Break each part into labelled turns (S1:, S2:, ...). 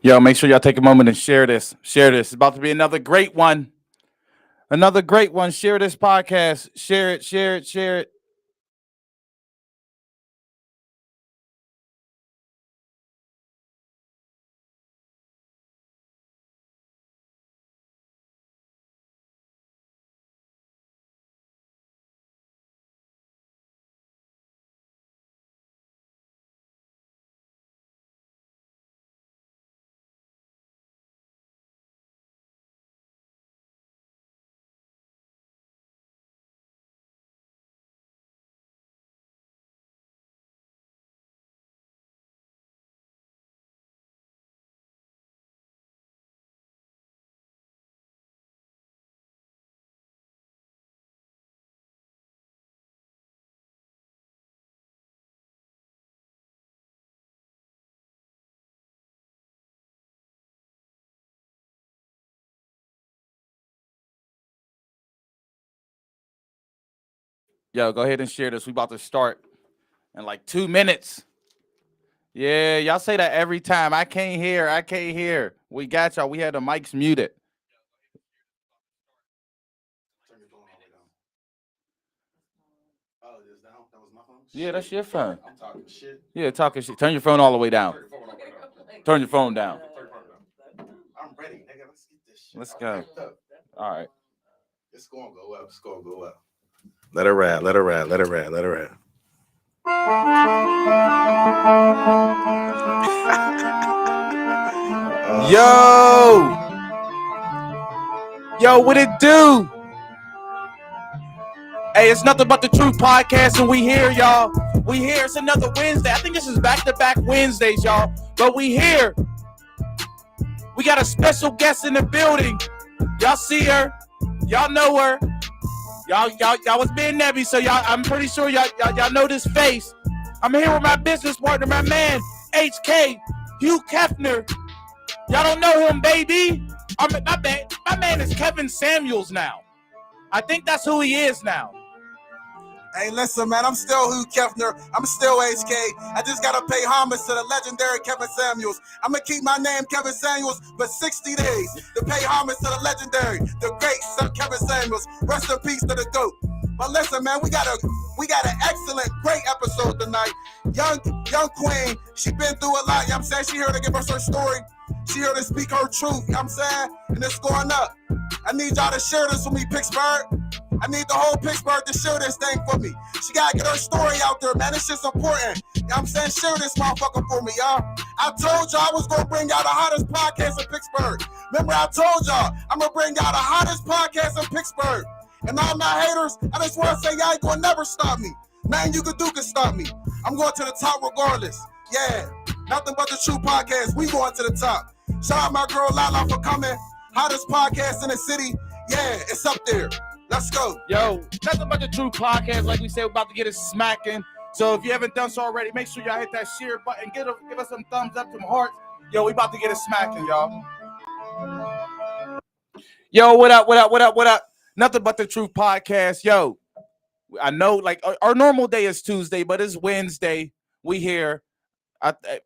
S1: Yo, make sure y'all take a moment and share this. Share this. It's about to be another great one. Another great one. Share this podcast. Share it, share it, share it. Yo, go ahead and share this. We about to start in like 2 minutes. Yeah, y'all say that every time. I can't hear. I can't hear. We got y'all. We had the mics muted.
S2: Turn your phone all the way down. Oh, it is down? That was my phone?
S1: Yeah, that's your phone.
S2: I'm talking shit.
S1: Yeah, talking shit. Turn your phone all the way down.
S2: Turn your phone all the way down.
S1: Turn your phone down.
S2: Turn your phone down. I'm ready, nigga. Let's get this shit.
S1: Let's
S2: I'm
S1: go.
S2: hyped up.
S1: All right.
S2: It's gonna go up. It's gonna go up. Let her ride. Let her ride. Let her ride. Let her ride.
S1: Yo, what it do? Hey, it's nothing but the truth podcast, and we here, y'all. We here. It's another Wednesday. I think this is back-to-back Wednesdays, y'all. But we here. We got a special guest in the building. Y'all see her. Y'all know her. Y'all was being nebby, so I'm pretty sure y'all know this face. I'm here with my business partner, my man, HK, Hugh Kefner. Y'all don't know him, baby. My man is Kevin Samuels now. I think that's who he is now.
S3: Hey, listen, man, I'm still Hugh Kefner. I'm still HK. I just got to pay homage to the legendary Kevin Samuels. I'm going to keep my name Kevin Samuels for 60 days to pay homage to the legendary, the great Sir Kevin Samuels. Rest in peace to the GOAT. But listen, man, we got an excellent, great episode tonight. Young queen, she been through a lot, you know what I'm saying? She here to give us her story. She here to speak her truth, you know what I'm saying? And it's going up. I need y'all to share this with me, Pittsburgh. I need the whole Pittsburgh to share this thing for me. She gotta get her story out there, man. It's just important. You know what I'm saying? Share this motherfucker for me, y'all. I told y'all I was gonna bring y'all the hottest podcast in Pittsburgh. Remember, I told y'all I'm gonna bring y'all the hottest podcast in Pittsburgh. And all my haters, I just wanna say y'all ain't gonna never stop me. Nothing you can do can stop me. I'm going to the top regardless. Yeah, nothing but the true podcast. We going to the top. Shout out my girl Laa Laa for coming. Hottest podcast in the city. Yeah, it's up there. Let's go.
S1: Yo, nothing but the true podcast. Like we said, we're about to get it smacking. So if you haven't done so already, make sure y'all hit that share button. Give us some thumbs up, some hearts. Yo, we about to get it smacking, y'all. Yo, what up, what up, what up, what up? Nothing but the truth podcast. Yo, I know like our normal day is Tuesday, but it's Wednesday. We here.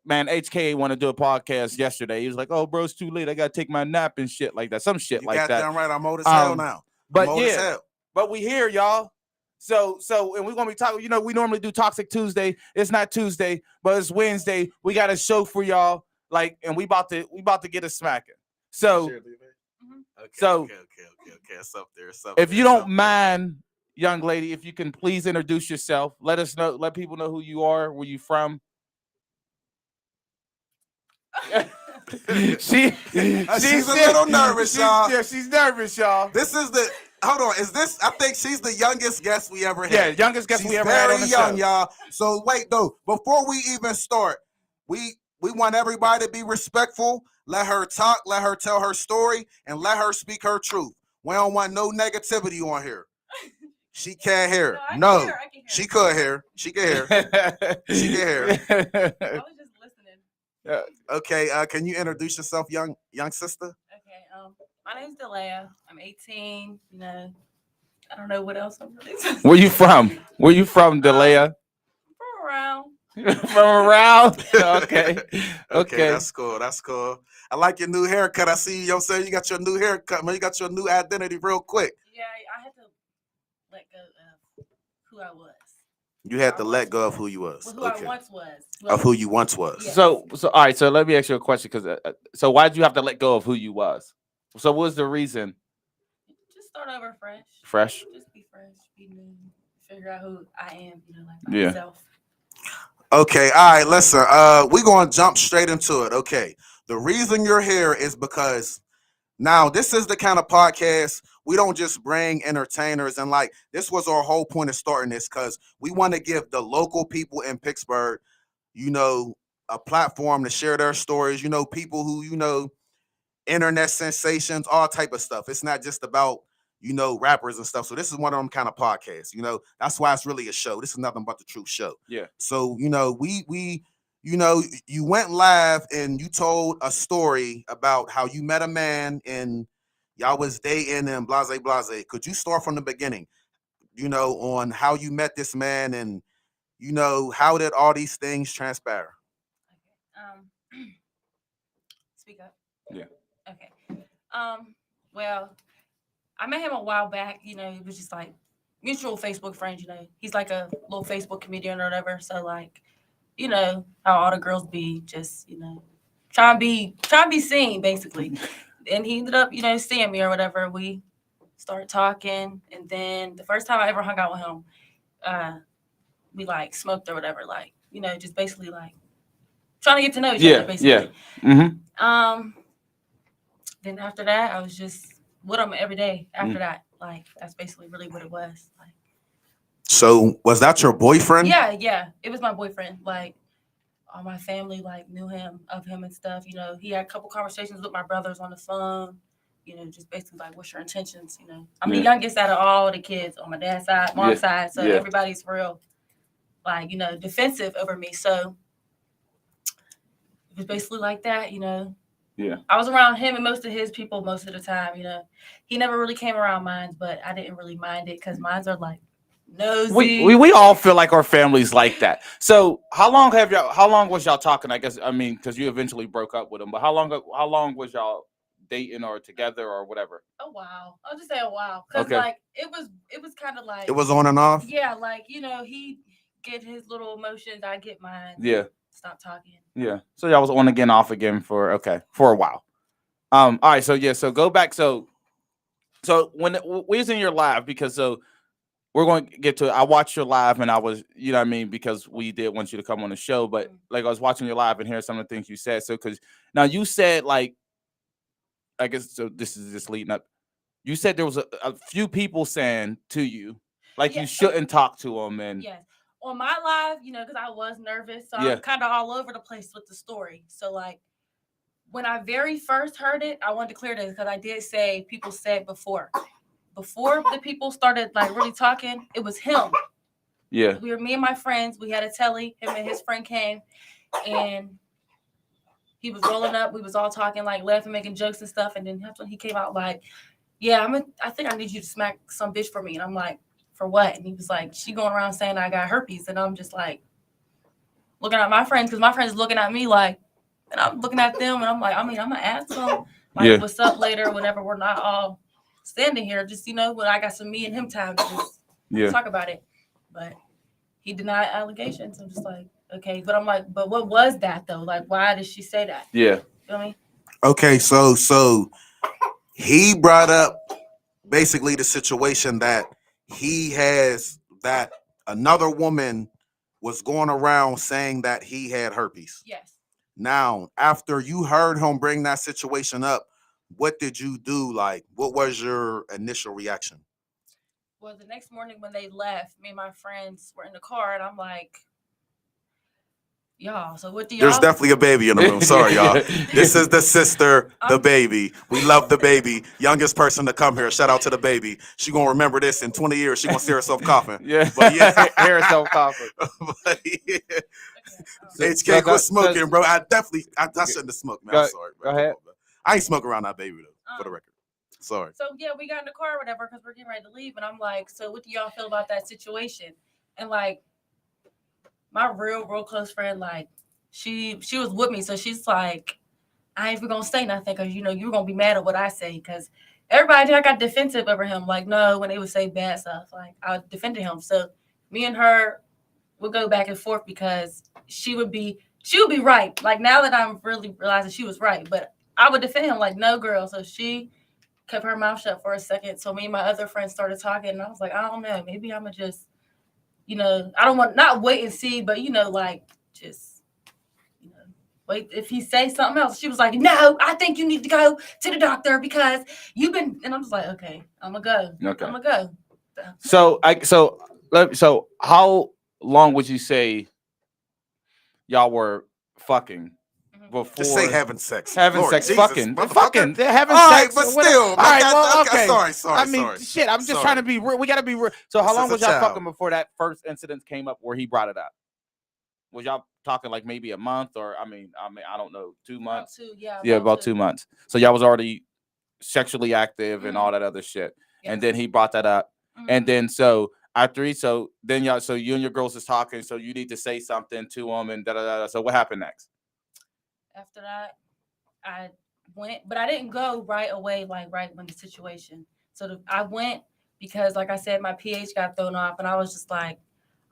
S1: Man, HK wanted to do a podcast yesterday. He was like, "Oh, bro, it's too late. I gotta take my nap and shit like that. Some shit
S3: You
S1: like
S3: got
S1: that."
S3: damn right. I'm old as hell now.
S1: But yeah, but we here, y'all. So, and we're gonna be talking. You know, we normally do Toxic Tuesday. It's not Tuesday, but it's Wednesday. We got a show for y'all. Like, and we about to get a smacking. So,
S3: Okay. It's up there.
S1: If you don't mind, young lady, if you can please introduce yourself. Let us know. Let people know who you are, where you from. She's
S3: a little nervous, y'all.
S1: Yeah, she's nervous, y'all.
S3: This is the hold on. Is this? I think she's the youngest guest we ever had.
S1: Yeah, youngest guest we ever had on the show.
S3: Very young, y'all. So wait, though. Before we even start, we want everybody to be respectful. Let her talk. Let her tell her story, and let her speak her truth. We don't want no negativity on here. She can't hear. No, she could hear. She can hear. She can hear.
S4: I was just listening.
S3: Okay. Can you introduce yourself, young sister?
S4: Okay. My name's Dalaiah. I'm 18. You know, I don't know what else I'm really saying.
S1: Where you from? Where you from, Dalaiah?
S4: From around.
S1: From around? Okay.
S3: Okay. That's cool. I like your new haircut. I see, you know what I'm saying? You got your new haircut, man. You got your new identity real quick.
S4: Yeah, I had to let go of who I was.
S3: You had to let go of who you was.
S4: Well, who I once was.
S3: Of who you once was.
S4: Yes.
S1: So all right. So let me ask you a question. Because so why did you have to let go of who you was? So what was the reason?
S4: Just start over fresh.
S1: Fresh.
S4: Just be fresh, be new, figure out who I am. Like
S1: Yeah.
S4: myself.
S3: Okay, all right, listen. We're gonna jump straight into it. Okay. The reason you're here is because now this is the kind of podcast we don't just bring entertainers, and like this was our whole point of starting this, because we want to give the local people in Pittsburgh, a platform to share their stories, people who, internet sensations, all type of stuff. It's not just about, rappers and stuff. So this is one of them kind of podcasts, that's why it's really a show. This is nothing but the truth show.
S1: Yeah.
S3: So, you went live and you told a story about how you met a man and y'all was dating and blase, blase. Could you start from the beginning, on how you met this man and, how did all these things transpire?
S4: Okay. Speak up.
S1: Yeah.
S4: Okay. Well, I met him a while back. It was just like mutual Facebook friends. He's like a little Facebook comedian or whatever. So like, how all the girls be just, trying to be seen basically. And he ended up, seeing me or whatever. We started talking, and then the first time I ever hung out with him, we like smoked or whatever. Like, just basically like trying to get to know each other. Basically.
S1: Yeah. Mm-hmm.
S4: Then after that, I was just with him every day. After that, like that's basically really what it was. Like,
S3: so was that your boyfriend?
S4: Yeah, it was my boyfriend. Like, all my family like knew of him and stuff. He had a couple conversations with my brothers on the phone. Just basically like, what's your intentions? I'm the youngest out of all the kids on my dad's side, mom's side, so everybody's real, like defensive over me. So it was basically like that.
S1: Yeah.
S4: I was around him and most of his people most of the time. He never really came around mine, but I didn't really mind it because mines are like nosy.
S1: We all feel like our family's like that. So how long was y'all talking? I guess because you eventually broke up with him, but how long was y'all dating or together or whatever?
S4: A while. I'll just say a while. Because like it was kind of like
S3: it was on and off.
S4: Yeah, like he get his little emotions, I get mine.
S1: Yeah.
S4: Stop talking.
S1: Yeah. So y'all was on again, off again for a while. All right. So go back. So when we was in your live, because we're going to get to it. I watched your live and I was, because we did want you to come on the show, but like I was watching your live and hearing some of the things you said. So because now you said like, I guess so. This is just leading up. You said there was a few people saying to you like you shouldn't talk to them and.
S4: Yes. On my live, because I was nervous, so I'm kind of all over the place with the story. So, like, when I very first heard it, I wanted to clear this because I did say people said before the people started, like, really talking, it was him.
S1: Yeah.
S4: We were me and my friends. We had a telly. Him and his friend came, and he was rolling up. We was all talking, like, laughing, making jokes and stuff. And then that's when he came out, like, yeah, I think I need you to smack some bitch for me. And I'm like, for what? And he was like, she going around saying I got herpes. And I'm just like looking at my friends because my friends looking at me like, and I'm looking at them and I'm like, I'm gonna ask them like what's up later whenever we're not all standing here. Just when I got some me and him time to just talk about it. But he denied allegations. I'm just like, okay. But I'm like, but what was that though? Like, why did she say that?
S1: Yeah.
S4: You know what I mean?
S3: Okay, so he brought up basically the situation that he has, that another woman was going around saying that he had herpes.
S4: Yes.
S3: Now, after you heard him bring that situation up, what did you do? Like, what was your initial reaction?
S4: Well, the next morning when they left, me and my friends were in the car, and I'm like, y'all, so what do y'all...
S3: There's definitely a baby in the room. Sorry, y'all. This is the sister, the baby. We love the baby. Youngest person to come here. Shout out to the baby. She going to remember this in 20 years. She going to see herself coughing.
S1: Yeah.
S3: But yeah.
S1: Hear herself coughing.
S3: But yeah. HK, quit smoking, bro. I shouldn't have smoked, man. I'm sorry, bro.
S1: Go ahead.
S3: I ain't smoking around that baby, though, for the record. Sorry.
S4: So, yeah, we got in the car or whatever because we're getting ready to leave. And I'm like, so what do y'all feel about that situation? And, like, my real close friend, like, she was with me. So she's like, I ain't even gonna say nothing because you're gonna be mad at what I say because everybody there got defensive over him. Like, no, when they would say bad stuff, like I defended him. So me and her would go back and forth because she would be right. Like now that I'm really realizing she was right, but I would defend him like, no, girl. So she kept her mouth shut for a second. So me and my other friends started talking, and I was like, I don't know, maybe I'm gonna just, I don't want not wait and see, but like just, wait if he says something else. She was like, no, I think you need to go to the doctor because you've been. And I'm just like, okay, I'm gonna go.
S1: Okay.
S4: I'm gonna go.
S1: So how long would you say y'all were fucking before?
S3: Just say having sex.
S1: Having
S3: Lord
S1: sex,
S3: Jesus,
S1: fucking.
S3: motherfucker.
S1: They're having
S3: All
S1: sex.
S3: right, but
S1: or whatever.
S3: still.
S1: All right, well, okay.
S3: Sorry.
S1: I mean, shit. I'm just trying to be real. We gotta be real. So how
S3: This
S1: long
S3: is a
S1: was y'all
S3: child.
S1: fucking before that first incident came up where he brought it up? Was y'all talking like maybe a month or I mean I don't know, 2 months? About 2 months. So y'all was already sexually active and all that other shit.
S4: Yes.
S1: And then he brought that up. And then so after you and your girls is talking, so you need to say something to him and da. So what happened next?
S4: After that, I went, but I didn't go right away, like right when the situation. So I went because, like I said, my pH got thrown off, and I was just like,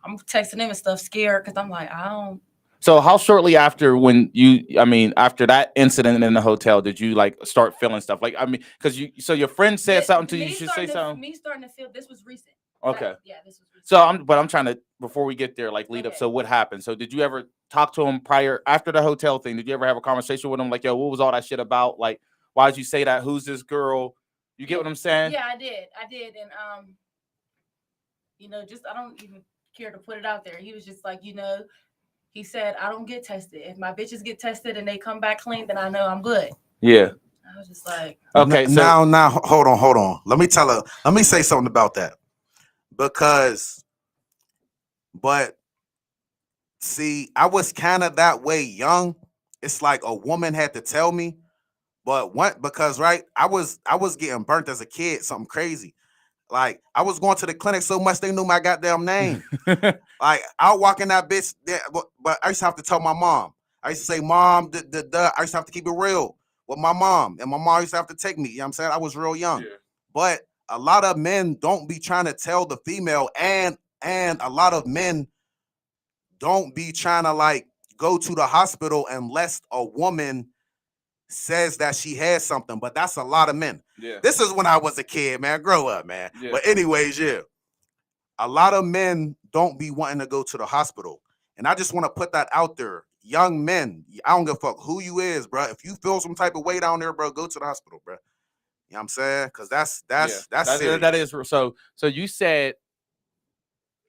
S4: I'm texting him and stuff, scared because I'm like, I don't.
S1: So how shortly after after that incident in the hotel did you like start feeling stuff? Like because your friend said something to you. You should say something.
S4: Me starting to feel this was recent.
S1: Okay.
S4: This was recent.
S1: So I'm trying to before we get there like lead up. So what happened? So did you ever talk to him after the hotel thing? Did you ever have a conversation with him like, yo, what was all that shit about? Like, why did you say that? Who's this girl? You get what I'm saying?
S4: Yeah, I did, and just I don't even care to put it out there. He was just like, he said, I don't get tested. If my bitches get tested and they come back clean, then I know I'm good.
S1: Yeah.
S4: I was just like,
S1: okay.
S3: So now, hold on. Let me say something about that. But see, I was kind of that way young. It's like a woman had to tell me, because right, I was getting burnt as a kid, something crazy. Like I was going to the clinic so much they knew my goddamn name. Like I'll walk in that bitch, but I used to have to tell my mom. I used to say, Mom, I used to have to keep it real with my mom, and my mom used to have to take me. You know what I'm saying? I was real young, but a lot of men don't be trying to tell the female, and a lot of men don't be trying to like go to the hospital unless a woman says that she has something. But that's a lot of men.
S1: Yeah.
S3: This is when I was a kid, man. Grow up, man. Yeah. But anyways, a lot of men don't be wanting to go to the hospital. And I just want to put that out there. Young men, I don't give a fuck who you is, bro. If you feel some type of way down there, bro, go to the hospital, bro. You know what I'm saying? Because that's serious.
S1: That is so you said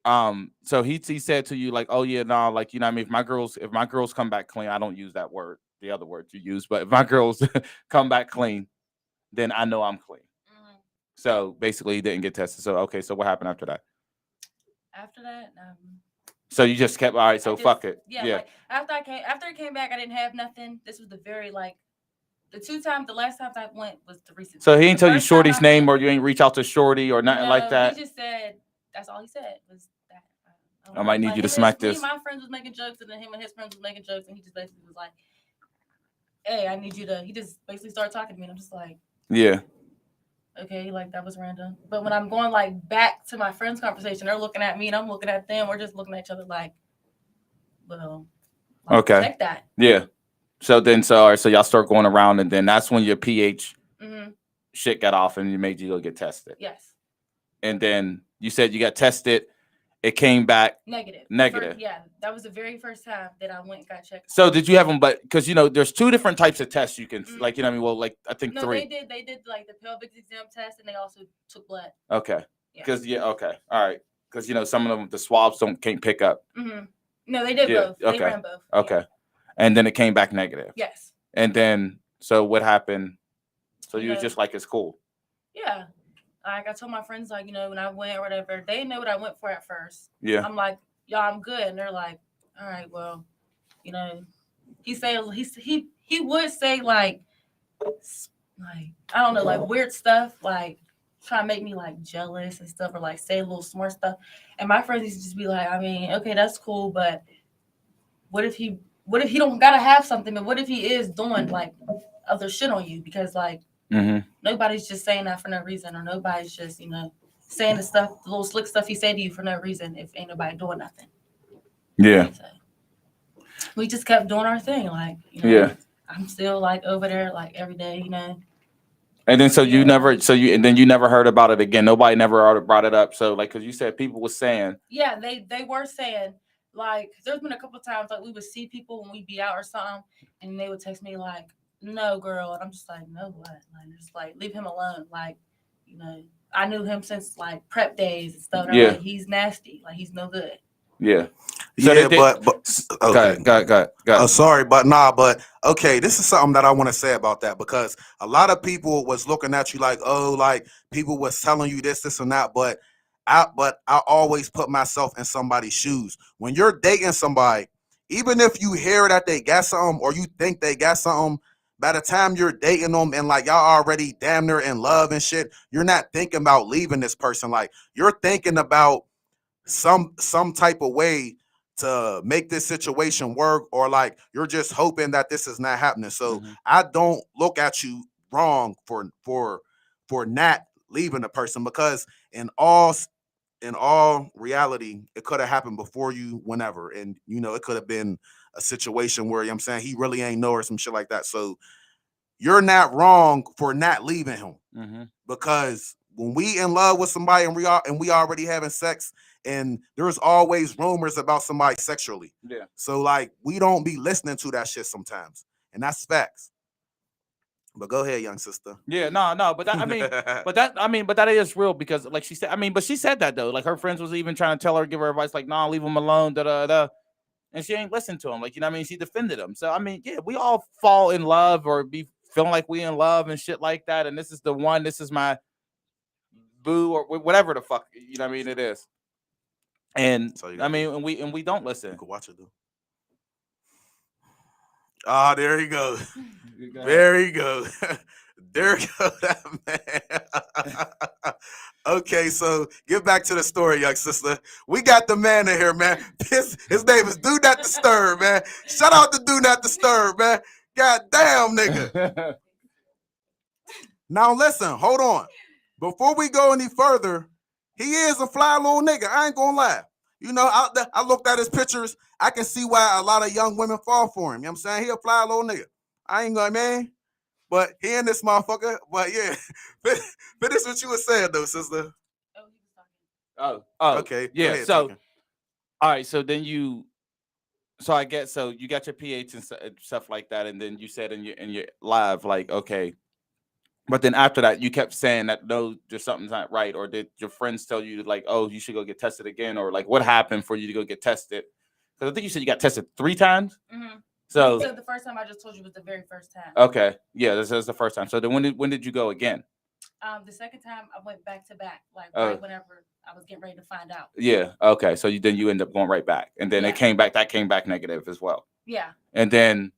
S1: so he said to you like, oh yeah, no, like, you know what I mean, if my girls come back clean, I don't use that word, the other word you use, but if my girls come back clean, then I know I'm clean. So basically he didn't get tested. So okay, so what happened after that? So you just kept all right, so fuck it.
S4: Yeah. Like, after it came back, I didn't have nothing. This was the last time I went was the recent.
S1: So he didn't tell you Shorty's name, or you ain't reach out to Shorty or nothing like that?
S4: He just said, that's all he said was that.
S1: I might need you to smack this.
S4: My friends was making jokes, and then him and his friends was making jokes, and he just basically was like, hey, I need you to, he just basically started talking to me, and I'm just like,
S1: yeah.
S4: Okay, like that was random. But when I'm going like back to my friends' conversation, they're looking at me and I'm looking at them. We're just looking at each other like, well,
S1: okay,
S4: check that.
S1: Yeah. So y'all start going around, and then that's when your pH shit got off, and you made you go get tested.
S4: Yes.
S1: And then you said you got tested. It came back negative.
S4: That was the very first time that I went and got checked.
S1: So did you have them? But because there's two different types of tests you can like. You know what I mean? Well, like I think three.
S4: They did like the pelvic exam test, and they also took blood.
S1: Okay. Because okay, all right. Because some of them the swabs can't pick up.
S4: No, they did both.
S1: Okay.
S4: They ran both.
S1: Okay. And then it came back negative.
S4: Yes.
S1: And then so what happened? So you was just like, it's cool.
S4: Yeah. Like I told my friends, like, when I went or whatever, they didn't know what I went for at first.
S1: Yeah.
S4: I'm like, y'all, I'm good. And they're like, all right, well, he would say like, I don't know, like weird stuff, like try to make me like jealous and stuff, or like say a little smart stuff. And my friends used to just be like, I mean, okay, that's cool, but what if he what if he don't gotta have something, but what if he is doing like other shit on you? Because like nobody's just saying that for no reason, or nobody's just, you know, saying the little slick stuff he said to you for no reason if ain't nobody doing nothing.
S1: Yeah.
S4: So we just kept doing our thing, like, you know.
S1: Yeah.
S4: I'm still like over there like every day, you know.
S1: And then and then you never heard about it again. Nobody never brought it up. So like, cause you said people were saying.
S4: Yeah, they were saying, like, there's been a couple of times like we would see people when we'd be out or something, and they would text me like, "No, girl," and I'm just like, "No, what?" Like, just like leave him alone. Like, you know, I knew him since like prep days and stuff. And I'm like, he's nasty. Like, he's no good.
S1: Yeah.
S3: So yeah, but okay.
S1: Go ahead.
S3: Oh, sorry, but okay, this is something that I want to say about that, because a lot of people was looking at you like, oh, like people was telling you this and that, but I always put myself in somebody's shoes. When you're dating somebody, even if you hear that they got something or you think they got something, by the time you're dating them and like y'all already damn near in love and shit, you're not thinking about leaving this person. Like, you're thinking about some type of way to make this situation work, or like you're just hoping that this is not happening. So I don't look at you wrong for not leaving the person, because in all reality, it could have happened before you, whenever, and you know, it could have been a situation where, you know what I'm saying, he really ain't know or some shit like that. So you're not wrong for not leaving him, because when we in love with somebody and we already having sex, and there's always rumors about somebody sexually.
S1: Yeah.
S3: So like, we don't be listening to that shit sometimes, and that's facts. But go ahead, young sister.
S1: Yeah, no, but that, but that is real, because like she said, but she said that though, like her friends was even trying to tell her, give her advice, like, nah, leave him alone, and she ain't listened to him. Like, you know what I mean? She defended him. So yeah, we all fall in love or be feeling like we in love and shit like that. And this is the one, this is my boo, or whatever the fuck, you know what I mean, it is. And and we don't listen.
S3: You can watch it though. Ah, there you go. There you go. There you go, that man. Okay, so get back to the story, young sister. We got the man in here, man. His name is Do Not Disturb, man. Shout out to Do Not Disturb, man. God damn, nigga. Now listen, hold on. Before we go any further, he is a fly little nigga. I ain't gonna lie. You know, I looked at his pictures. I can see why a lot of young women fall for him. You know what I'm saying? He a fly little nigga. I ain't gonna, man. But he and this motherfucker. But yeah, finish what you were saying though, sister.
S1: Oh,
S3: okay.
S1: Yeah. So, all right. So then you got your pH and stuff like that, and then you said in your live, like, okay. But then after that, you kept saying that no, just something's not right, or did your friends tell you like, oh, you should go get tested again, or like what happened for you to go get tested? Because I think you said you got tested 3 times. So
S4: the first time I just told you was the very first time.
S1: Okay, yeah, this is the first time. So then when did you go again?
S4: The second time I went back to back, like right whenever I was getting ready to find out.
S1: Yeah. Okay. So then you end up going right back, and then it came back. That came back negative as well.
S4: Yeah.
S1: And then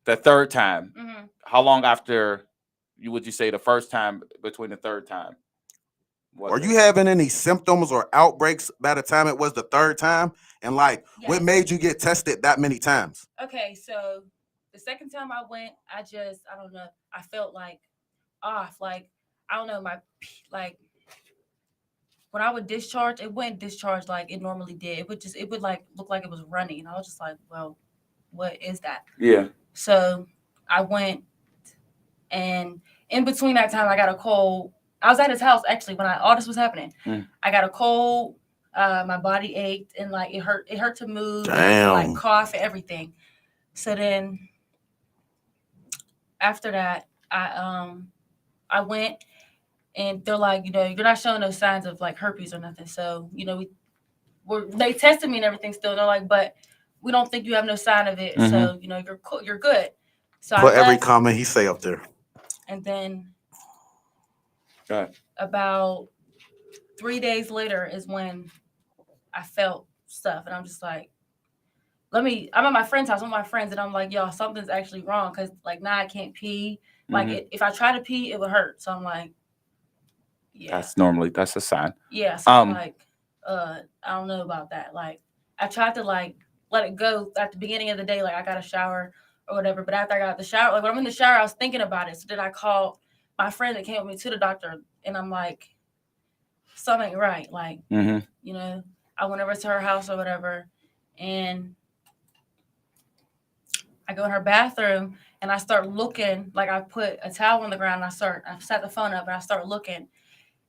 S1: the third time, how long after would you say the first time between the third time?
S3: Are you having any symptoms or outbreaks by the time it was the third time? And like, what made you get tested that many times?
S4: Okay, so the second time I went, I don't know, I felt like off, like, I don't know, like when I would discharge, it wouldn't discharge like it normally did. It would like look like it was running. And I was just like, well, what is that?
S1: Yeah.
S4: So I went, and in between that time, I got a cold. I was at his house actually when all this was happening. I got a cold. My body ached and like it hurt to move.
S3: Damn.
S4: Like cough and everything. So then after that, I went, and they're like, you know, you're not showing no signs of like herpes or nothing. So, you know, they tested me and everything still. And they're like, but we don't think you have no sign of it. So, you know, you're good. So
S3: put every comment he say up there.
S4: And then about 3 days later is when I felt stuff. And I'm just like, I'm at my friend's house with my friends, and I'm like, y'all, something's actually wrong. Because like now I can't pee. Like if I try to pee, it would hurt. So I'm like, yeah.
S1: That's a sign.
S4: Yeah. So I'm like, I don't know about that. Like I tried to like let it go at the beginning of the day. Like I got a shower or whatever. But after I got the shower, like when I'm in the shower, I was thinking about it. So then I called my friend that came with me to the doctor, and I'm like, something ain't right. Like, you know, I went over to her house or whatever, and I go in her bathroom and I start looking. Like I put a towel on the ground and I set the phone up and I start looking,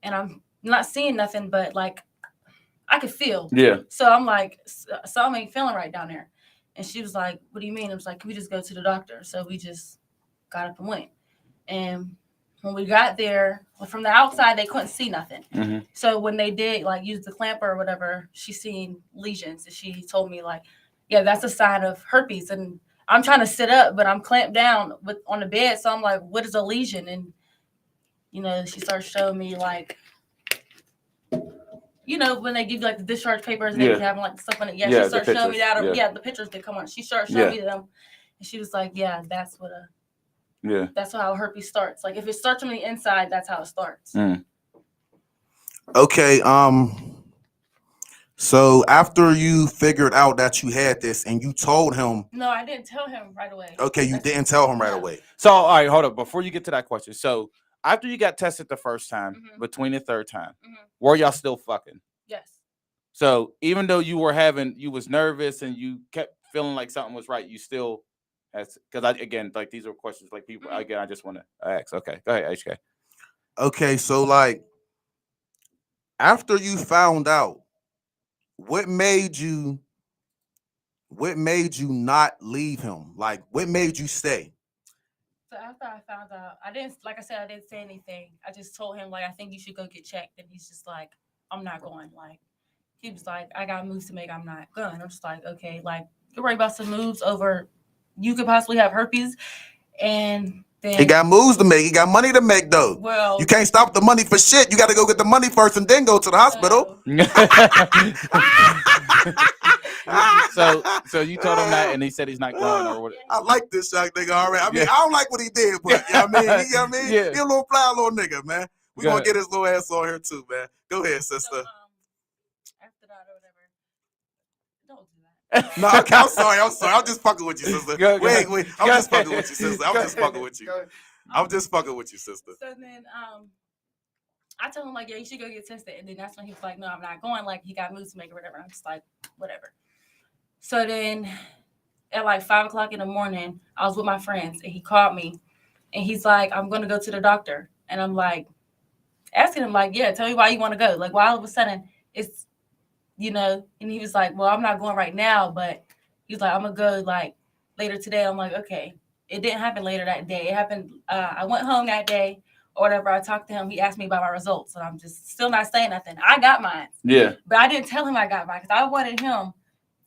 S4: and I'm not seeing nothing, but like I could feel.
S1: Yeah.
S4: So I'm like, something ain't feeling right down there. And she was like, what do you mean? I was like, can we just go to the doctor? So we just got up and went. And when we got there, from the outside, they couldn't see nothing. So when they did like use the clamper or whatever, she seen lesions. And she told me like, yeah, that's a sign of herpes. And I'm trying to sit up, but I'm clamped down on the bed. So I'm like, what is a lesion? And, you know, she started showing me like, you know, when they give you like the discharge papers and they be having like stuff on it. Yeah, she started showing me that. Yeah, the pictures that come on. She started showing me them. And she was like, yeah, that's what that's how herpes starts. Like if it starts from the inside, that's how it starts.
S3: Okay. So after you figured out that you had this and you told him.
S4: No, I didn't tell him right away.
S3: Okay, you didn't tell him right away.
S1: So all right, hold up. Before you get to that question, so after you got tested the first time, between the third time, were y'all still fucking?
S4: Yes.
S1: So even though you was nervous and you kept feeling like something was right, you still has, because again, like these are questions like people, again, I just want to ask. Okay, go ahead, HK.
S3: Okay, so like after you found out, what made you not leave him? Like what made you stay?
S4: So after I found out, I didn't say anything. I just told him like, I think you should go get checked. And he's just like, I'm not going. Like he was like, I got moves to make. I'm not going. I'm just like, okay, like you're worried about some moves over. You could possibly have herpes, and then
S3: he got moves to make. He got money to make, though.
S4: Well,
S3: you can't stop the money for shit. You got to go get the money first and then go to the hospital.
S1: So you told him that, and he said he's not going, or what?
S3: I like this young nigga already. I mean, I don't like what he did, but you know what I mean? He a little fly little nigga, man. We gonna get his little ass on here too, man. Go ahead, sister.
S4: So, after that or whatever, don't do that.
S3: No, okay, I'm sorry. I'm just fucking with you, sister. Wait. I'm just fucking with you, sister. I'm just fucking with you. I'm just fucking with you, sister.
S4: So then, I told him like, yeah, you should go get tested, and then that's when he was like, no, I'm not going. Like he got moves to make or whatever. I'm just like, whatever. So then, at like 5 o'clock in the morning, I was with my friends, and he called me, and he's like, I'm gonna go to the doctor, and I'm like, asking him like, yeah, tell me why you want to go. Like, why all of a sudden it's, you know, and he was like, well, I'm not going right now, but he's like, I'm gonna go like later today. I'm like, okay. It didn't happen later that day. It happened. I went home that day or whatever. I talked to him. He asked me about my results, and I'm just still not saying nothing. I got mine. Yeah. But I didn't tell him I got mine because I wanted him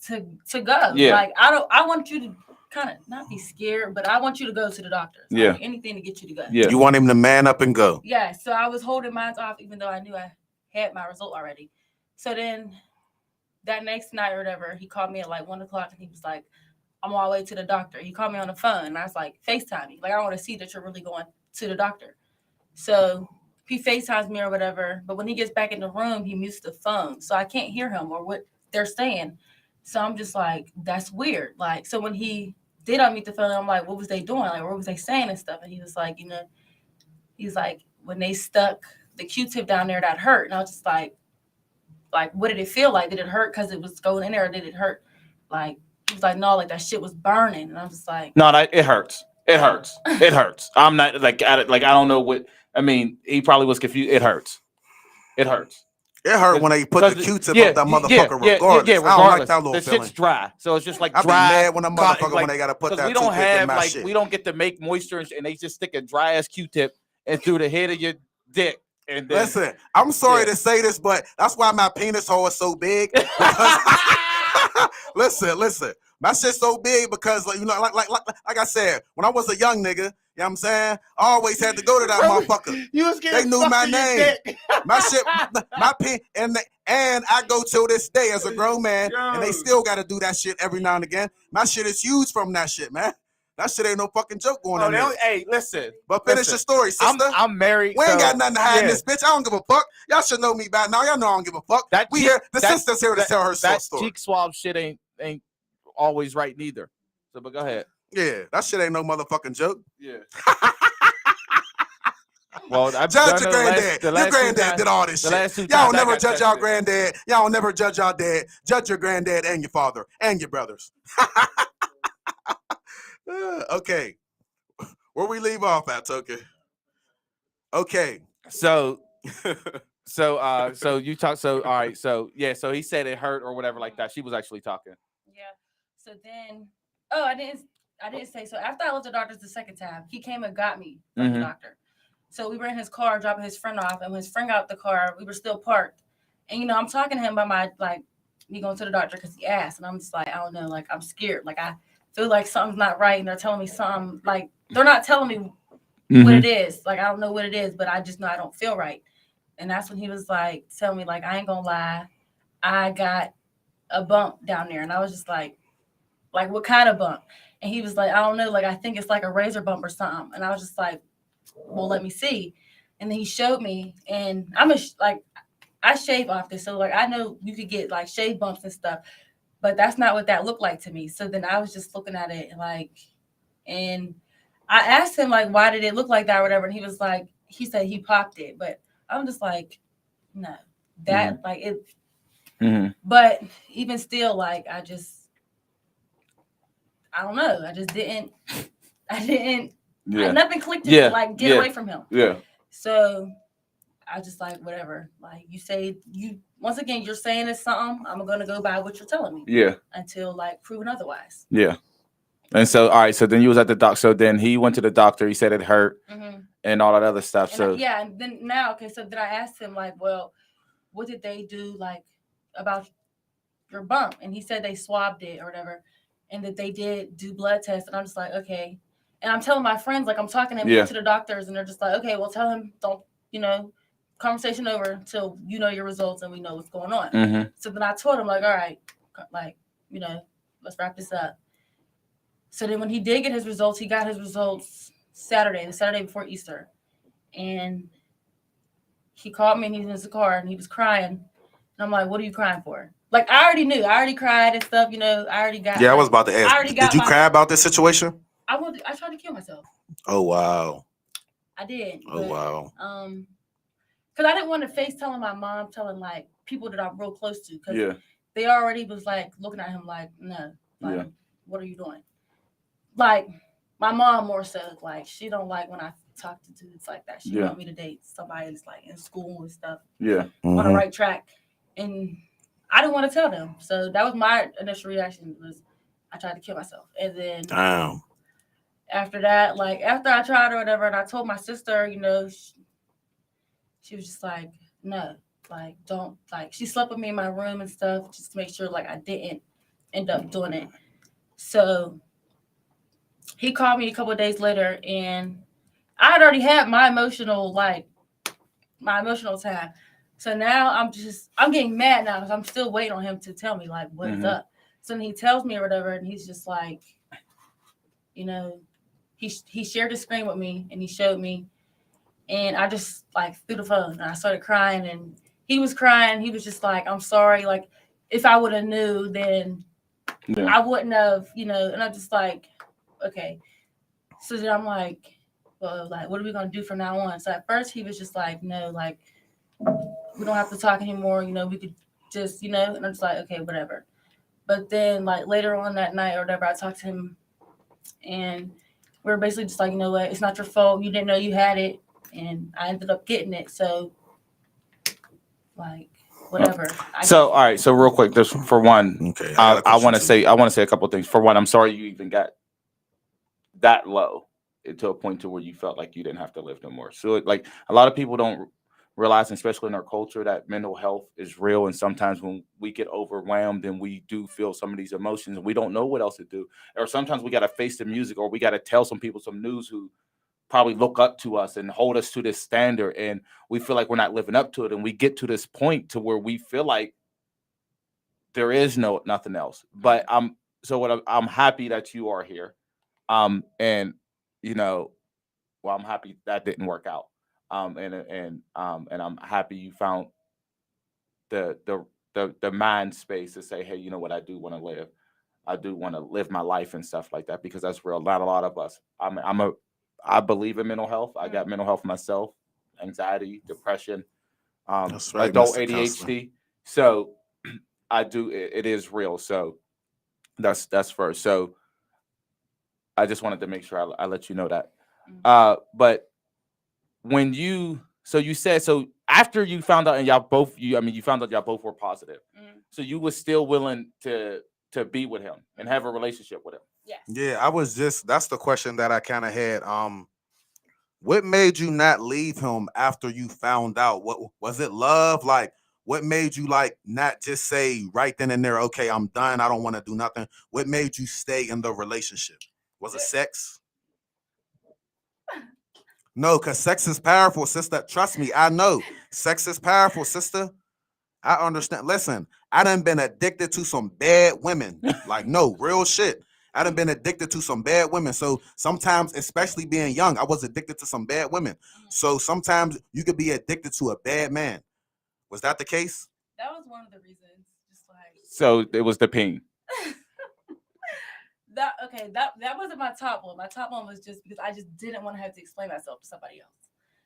S4: to go. Yeah. Like I want you to kind of not be scared, but I want you to go to the doctor. So yeah. Anything to get you to go.
S3: Yeah. You want him to man up and go.
S4: Yeah. So I was holding mine off, even though I knew I had my result already. So then that next night or whatever, he called me at like 1 o'clock, and he was like, I'm on my way to the doctor. He called me on the phone, and I was like, FaceTime me. Like, I want to see that you're really going to the doctor. So he FaceTimes me or whatever, but when he gets back in the room, he mutes the phone. So I can't hear him or what they're saying. So I'm just like, that's weird. Like, so when he did unmute the phone, I'm like, what was they doing? Like, what was they saying and stuff? And he was like, you know, he's like, when they stuck the Q-tip down there, that hurt. And I was just like, what did it feel like? Did it hurt because it was going in there, or did it hurt? Like, he was like, no, like that shit was burning. And I'm just like,
S1: no, it hurts. It hurts. It hurts. I'm not like, I don't know what, I mean, he probably was confused. It hurts. It hurts.
S3: It hurt when they put the Q-tip up that motherfucker regardless. I don't like that little
S1: the
S3: feeling.
S1: Shit's dry. So it's just like
S3: I
S1: dry.
S3: be mad when a motherfucker when they got to put that
S1: Q-tip in my
S3: shit.
S1: We don't get to make moisture, and they just stick a dry-ass Q-tip and through the head of your dick. And then,
S3: listen, I'm sorry to say this, but that's why my penis hole is so big. Listen. My shit's so big because, like, you know, like I said, when I was a young nigga, you know what I'm saying? I always had to go to that motherfucker. They knew my name. My shit, my pen, and I go till this day as a grown man, and they still got to do that shit every now and again. My shit is huge from that shit, man. That shit ain't no fucking joke going on there.
S1: Hey, listen.
S3: But finish the story, sister.
S1: I'm married.
S3: We ain't got nothing to hide in this bitch. I don't give a fuck. Y'all should know me by now. Y'all know I don't give a fuck. Sister's here to tell her story.
S1: Cheek swab shit ain't always right neither. So, but go ahead.
S3: Yeah, that shit ain't no motherfucking joke.
S1: Yeah. Well,
S3: Judge your granddad. Your granddad did all this shit. Y'all don't never judge y'all granddad. Y'all don't never judge y'all dad. Judge your granddad and your father and your brothers. Okay. Where we leave off at, Toka? Okay.
S1: So you talk. So all right. So yeah. So he said it hurt or whatever like that. She was actually talking.
S4: Yeah. So then, I didn't say. So after I left the doctor's the second time, he came and got me from the doctor. So we were in his car dropping his friend off, and when his friend got out the car, we were still parked. And I'm talking to him about me going to the doctor because he asked, and I'm just like, I don't know, like I'm scared, like I feel like something's not right, and they're telling me something, like they're not telling me what it is, like I don't know what it is, but I just know I don't feel right. And that's when he was like, telling me like, I ain't gonna lie, I got a bump down there, and I was just like what kind of bump? And he was like, I don't know, like I think it's like a razor bump or something. And I was just like, well, let me see. And then he showed me, and I shave often, so like I know you could get like shave bumps and stuff, but that's not what that looked like to me. So then I was just looking at it and I asked him like, why did it look like that or whatever, and he was like, he said he popped it, but I'm just like, no, that like it. But even still, like I don't know, I didn't. Nothing clicked to me, like get away from him.
S1: Yeah.
S4: So I just like whatever. Like you say, once again, you're saying it's something. I'm gonna go by what you're telling me.
S1: Yeah.
S4: Until like proven otherwise.
S1: Yeah. And so all right, so then you was at the doctor. So then he went to the doctor. He said it hurt and all that other stuff.
S4: And then now, okay. So then I asked him like, well, what did they do like about your bump? And he said they swabbed it or whatever, and that they did do blood tests. And I'm just like, okay. And I'm telling my friends, like I'm talking to him to the doctors, and they're just like, okay, well, tell him, don't, conversation over until you know your results and we know what's going on. So then I told him like, all right, like, let's wrap this up. So then when he did get his results, he got his results the Saturday before Easter. And he called me and he's in his car and he was crying. And I'm like, what are you crying for? Like, I already knew. I already cried and stuff, I already got.
S3: Yeah, I was about to ask. Did you cry about this situation?
S4: I tried to kill myself.
S3: Oh, wow.
S4: I did.
S3: Oh, wow.
S4: Because I didn't want to face telling my mom, telling, like, people that I'm real close to. Because they already was, like, looking at him like, no. Like, what are you doing? Like, my mom more so, like, she don't like when I talk to dudes like that. She want me to date somebody that's, like, in school and stuff. Yeah. On the right track. And I didn't want to tell them. So that was my initial reaction, was I tried to kill myself. And then after that, like after I tried or whatever, and I told my sister, she was just like, no, like don't, like she slept with me in my room and stuff just to make sure like I didn't end up doing it. So he called me a couple of days later, and I had already had my emotional time. So now I'm getting mad now because I'm still waiting on him to tell me like what's up. So then he tells me or whatever, and he's just like, he shared his screen with me and he showed me, and I just like threw the phone and I started crying, and he was crying. He was just like, I'm sorry. Like if I would have knew, then I wouldn't have, and I'm just like, okay. So then I'm like, well, like, what are we going to do from now on? So at first he was just like, no, like, we don't have to talk anymore. We could just, and I'm just like, okay, whatever. But then like later on that night or whatever, I talked to him and we were basically just like, you know what? It's not your fault. You didn't know you had it. And I ended up getting it. So like, whatever.
S1: All right. So real quick, just for one,
S3: okay,
S1: I want to say a couple of things. For one, I'm sorry you even got that low to a point to where you felt like you didn't have to live no more. So like a lot of people don't realize, especially in our culture, that mental health is real. And sometimes when we get overwhelmed and we do feel some of these emotions and we don't know what else to do, or sometimes we got to face the music, or we got to tell some people some news who probably look up to us and hold us to this standard, and we feel like we're not living up to it. And we get to this point to where we feel like there is nothing else. But I'm happy that you are here. And I'm happy that didn't work out. And I'm happy you found the mind space to say, hey, you know what, I do want to live. I do want to live my life and stuff like that because that's real. Not a lot of us. I believe in mental health. I got mental health myself, anxiety, depression,
S3: That's right,
S1: adult
S3: Mr.
S1: ADHD.
S3: Counselor.
S1: So I do. It is real. So that's first. So I just wanted to make sure I let you know that. But when you said after you found out and you found out y'all both were positive. So you were still willing to be with him and have a relationship with him.
S4: Yes.
S3: Yeah, that's the question that I kind of had. What made you not leave him after you found out? What was it, love? Like, what made you like not just say right then and there, okay, I'm done, I don't want to do nothing? What made you stay in the relationship? Was it sex? No, because sex is powerful, sister. Trust me, I know. Sex is powerful, sister. I understand. Listen, I done been addicted to some bad women. Like, no, real shit. I done been addicted to some bad women. So sometimes, especially being young, I was addicted to some bad women. So sometimes you could be addicted to a bad man. Was that the case?
S4: That was one of the reasons. Just like
S1: So it was the pain.
S4: that wasn't my top one. My top one was just because I just didn't want to have to explain myself to somebody else.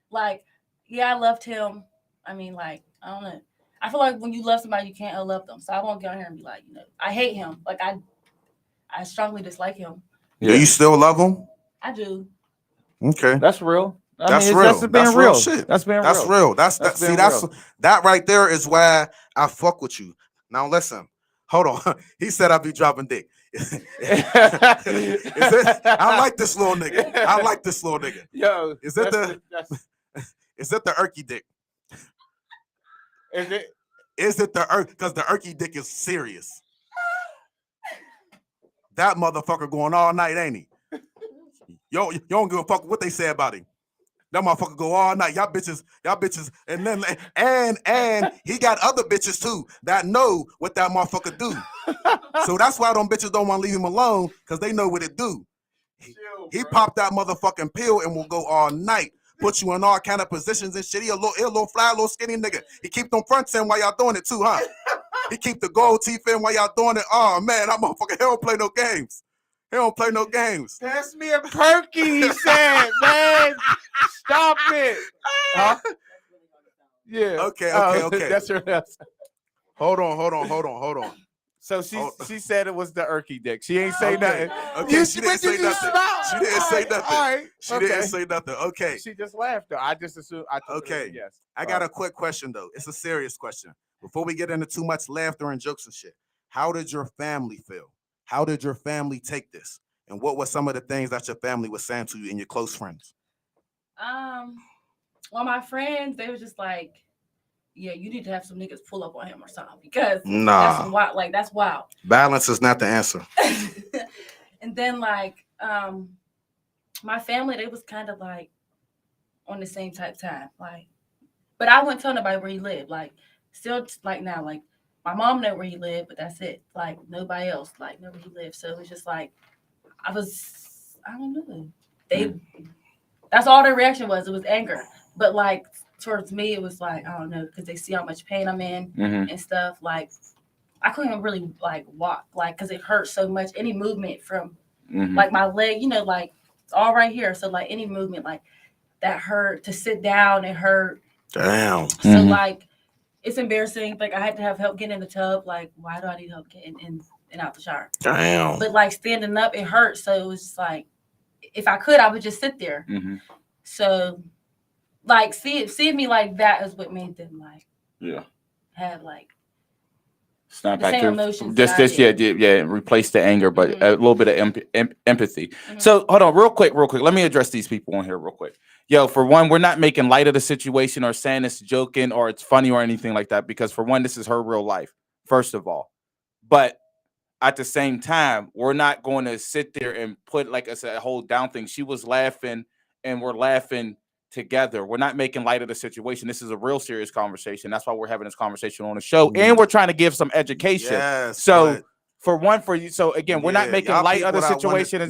S4: Like, yeah, I loved him. I mean, like, I don't know. I feel like when you love somebody, you can't unlove them. So I won't get on here and be like, I hate him. Like, I strongly dislike him.
S3: Yeah. Do you still love him?
S4: I do.
S3: Okay.
S1: That's real.
S3: That's real. That's real shit.
S1: That's being
S3: real.
S1: real.
S3: That's that right there is why I fuck with you. Now listen, hold on. He said I be dropping dick. I like this little nigga.
S1: Yo,
S3: is it the Erky dick?
S1: Is it?
S3: Is it the because the Erky dick is serious? That motherfucker going all night, ain't he? Yo, you don't give a fuck what they say about him. That motherfucker go all night. Y'all bitches, and then and he got other bitches too that know what that motherfucker do. So that's why them bitches don't want to leave him alone, because they know what it do. He popped that motherfucking pill and will go all night. Put you in all kind of positions and shit. He a little fly, little skinny nigga. He keep them fronts in while y'all doing it too, huh? He keep the gold teeth in while y'all doing it. Oh man, that motherfucker, he don't play no games. He don't play no games.
S1: Pass me a perky, he said, man. Stop it. Huh? Yeah.
S3: Okay.
S1: That's her.
S3: Hold on.
S1: So she said it was the Erky dick. She ain't say nothing.
S3: Okay, she didn't say nothing. She didn't say nothing.
S1: All right.
S3: She didn't say nothing. Okay.
S1: She just laughed though. I just assumed.
S3: Okay.
S1: Yes.
S3: I got a quick question though. It's a serious question. Before we get into too much laughter and jokes and shit, how did your family feel? How did your family take this? And what were some of the things that your family was saying to you and your close friends?
S4: Well, my friends, they were just like, yeah, you need to have some niggas pull up on him or something, because
S3: nah,
S4: that's wild.
S3: Balance is not the answer.
S4: And then like my family, they was kind of like on the same type time, like, but I wouldn't tell nobody where he lived. Like, still like now, like my mom knew where he lived, but that's it. Like nobody else like knew where he lived. So it was just like I don't know. That's all their reaction was. It was anger. But like towards me, it was like, I don't know, because they see how much pain I'm in and stuff. Like I couldn't really like walk, like, because it hurt so much. Any movement from like my leg, like it's all right here. So like any movement like that hurt. To sit down, it hurt.
S3: Damn.
S4: So like it's embarrassing. Like I had to have help getting in the tub. Like, why do I need help getting in and out the shower?
S3: Damn.
S4: But like standing up, it hurt. So it was just like, if I could, I would just sit there. So like seeing me like that is what made them like have like
S1: snap
S4: the
S1: back
S4: same
S1: to
S4: emotions.
S1: Replace the anger, but a little bit of empathy. So hold on, real quick. Let me address these people on here real quick. Yo, for one, we're not making light of the situation or saying it's joking or it's funny or anything like that, because for one, this is her real life, first of all. But at the same time, we're not going to sit there and put like a whole down thing. She was laughing and we're laughing together. We're not making light of the situation. This is a real serious conversation. That's why we're having this conversation on the show. And we're trying to give some education.
S3: Yes,
S1: so for one, for you. So again, we're not making light of the situation.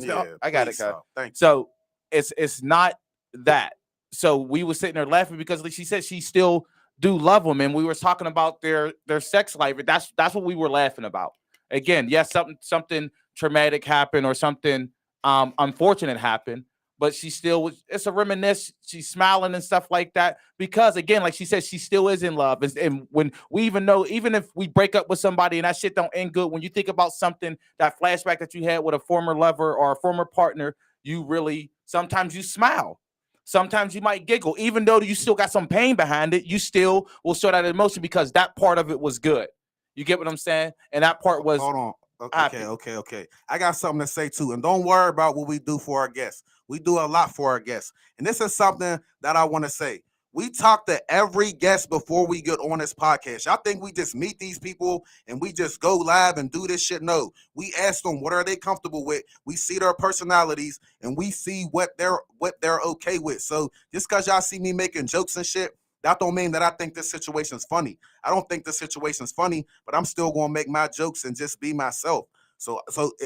S1: I got it, guys. So it's not that. So we were sitting there laughing because she said she still do love them. And we were talking about their sex life. That's what we were laughing about. Again, yes, something traumatic happened or something unfortunate happened, but she still was. It's a reminisce. She's smiling and stuff like that because, again, like she said, she still is in love. And when we even know, even if we break up with somebody and that shit don't end good, when you think about something, that flashback that you had with a former lover or a former partner, you really sometimes you smile. Sometimes you might giggle, even though you still got some pain behind it. You still will show that emotion because that part of it was good. You get what I'm saying? And that part was
S3: Hold on.
S1: happy.
S3: Okay. I got something to say too. And don't worry about what we do for our guests. We do a lot for our guests. And this is something that I want to say. We talk to every guest before we get on this podcast. Y'all think we just meet these people and we just go live and do this shit? No. We ask them what are they comfortable with. We see their personalities and we see what they're okay with. So just because y'all see me making jokes and shit, that don't mean that I think this situation's funny. I don't think this situation's funny, but I'm still gonna make my jokes and just be myself. So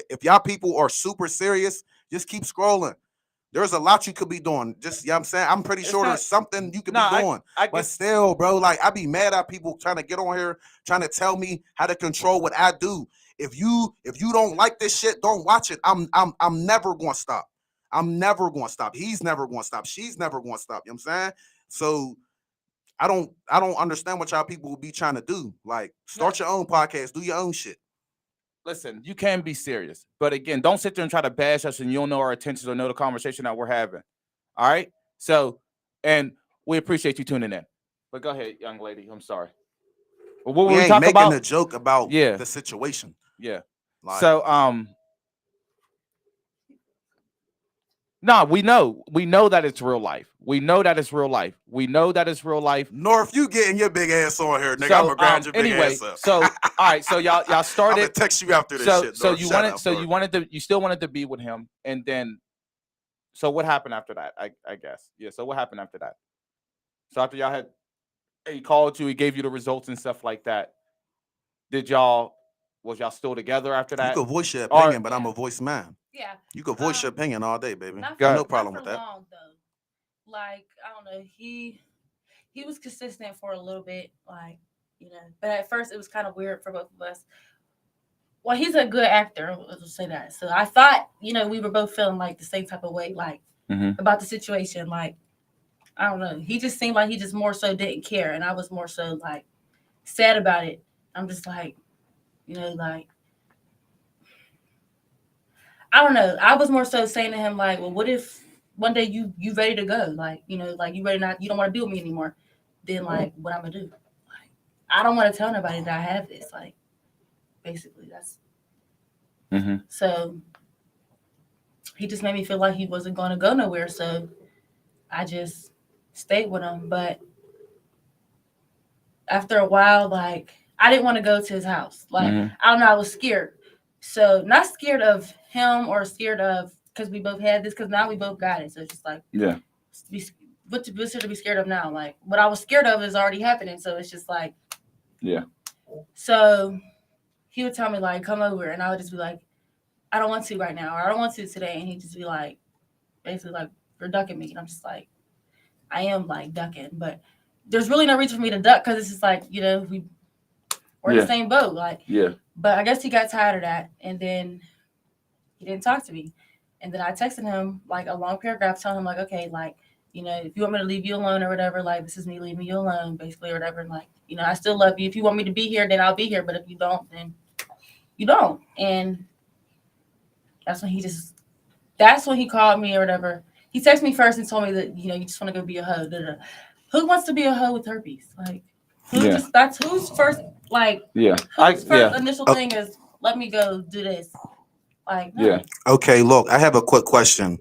S3: if y'all people are super serious, just keep scrolling. There's a lot you could be doing. Just, you know what I'm saying? I'm pretty sure there's something you could be doing. But still, bro, like, I be mad at people trying to get on here, trying to tell me how to control what I do. If you don't like this shit, don't watch it. I'm never gonna stop. I'm never gonna stop. He's never gonna stop. She's never gonna stop. You know what I'm saying? So I don't understand what y'all people will be trying to do. Like, start your own podcast, do your own shit.
S1: Listen, you can be serious, but again, don't sit there and try to bash us and you don't know our intentions or know the conversation that we're having. All right. So, and we appreciate you tuning in. But go ahead, young lady. I'm sorry. But what
S3: we
S1: were we
S3: ain't
S1: talking
S3: making
S1: about?
S3: a joke about the situation.
S1: Yeah.
S3: Like,
S1: so, no, we know that it's real life. We know that it's real life.
S3: North, you getting your big ass on here, nigga.
S1: So,
S3: I'm gonna grind your big ass up.
S1: So, all right. So y'all started.
S3: I'm gonna text you after this shit.
S1: So
S3: North.
S1: you still wanted to be with him, and then, so what happened after that? I guess. Yeah. So what happened after that? So after y'all had, he called you, he gave you the results and stuff like that. Was y'all still together after that?
S3: You could voice your opinion, but I'm a voice man.
S4: Yeah.
S3: You could voice your opinion all day, baby.
S4: No
S3: problem with that.
S4: Long, though. Like, I don't know, he was consistent for a little bit, like, you know, but at first it was kind of weird for both of us. Well, he's a good actor, let's say that. So I thought, you know, we were both feeling like the same type of way, like about the situation. Like, I don't know. He just seemed like he just more so didn't care. And I was more so like sad about it. I'm just like, you know, like, I don't know. I was more so saying to him, like, well, what if one day you ready to go? Like, you know, like you don't want to be with me anymore. Then like, what I'm gonna do? Like, I don't want to tell nobody that I have this. Like, basically, that's. So he just made me feel like he wasn't going to go nowhere. So I just stayed with him. But after a while, like, I didn't want to go to his house. Like, I don't know. I was scared. So not scared of him or scared of, because we both had this, because now we both got it. So it's just like, what to be scared of now? Like, what I was scared of is already happening. So it's just like, So he would tell me, like, come over. And I would just be like, I don't want to right now. Or I don't want to today. And he'd just be like, basically like, you're ducking me. And I'm just like, I am like ducking. But there's really no reason for me to duck, because it's just like, you know, we're in the same boat. Like, But I guess he got tired of that. And then he didn't talk to me. And then I texted him like a long paragraph telling him, like, okay, like, you know, if you want me to leave you alone or whatever, like, this is me leaving you alone, basically, or whatever. And like, you know, I still love you. If you want me to be here, then I'll be here. But if you don't, then you don't. And that's when he called me or whatever. He texted me first and told me that, you know, you just want to go be a hoe. Who wants to be a hoe with herpes? Like, that's who's first, like, whose first initial thing is, let me go do this. Like, no.
S3: Okay, look, I have a quick question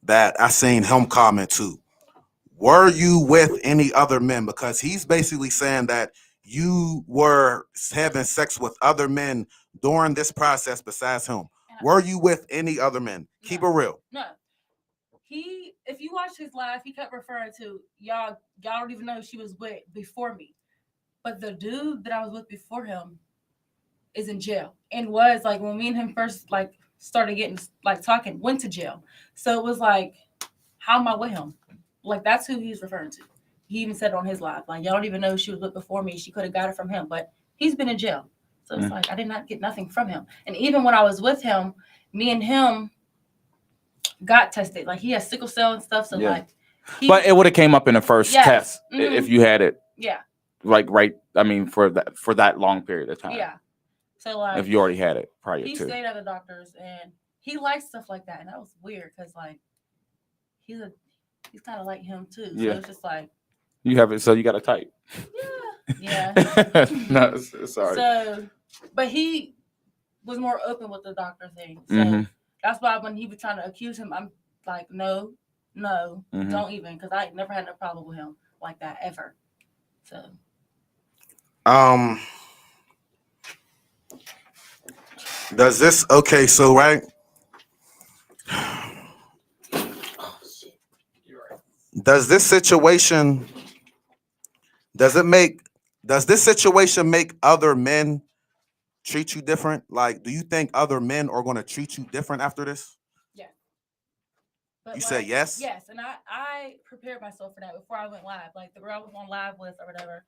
S3: that I seen him comment to. Were you with any other men? Because he's basically saying that you were having sex with other men during this process besides him. Were you with any other men? No. Keep it real.
S4: No. If you watch his live, he kept referring to y'all don't even know who she was with before me. But the dude that I was with before him is in jail, and was like, when me and him first like started getting like talking, went to jail. So it was like, how am I with him? Like, that's who he's referring to. He even said it on his live, like, y'all don't even know who she was with before me. She could have got it from him, but he's been in jail. So it's like I did not get nothing from him. And even when I was with him, me and him got tested. Like he has sickle cell and stuff. So like,
S1: but it would have came up in the first test if you had it.
S4: Yeah.
S1: Like I mean, for that long period of time.
S4: Yeah. So like,
S1: if you already had it prior to.
S4: He stayed at the doctor's and he likes stuff like that, and that was weird because like he's kind of like him too. So it's just like
S1: you have it, so you got a type.
S4: Yeah.
S1: No, sorry.
S4: So, but he was more open with the doctor thing. So that's why when he was trying to accuse him, I'm like, no, don't even, because I never had no problem with him like that ever. So.
S3: Does this so right? Does this situation make other men treat you different? Like, do you think other men are going to treat you different after this?
S4: Yeah. But
S3: you
S4: like,
S3: said yes?
S4: Yes, and I prepared myself for that before I went live. Like the girl I was on live with or whatever,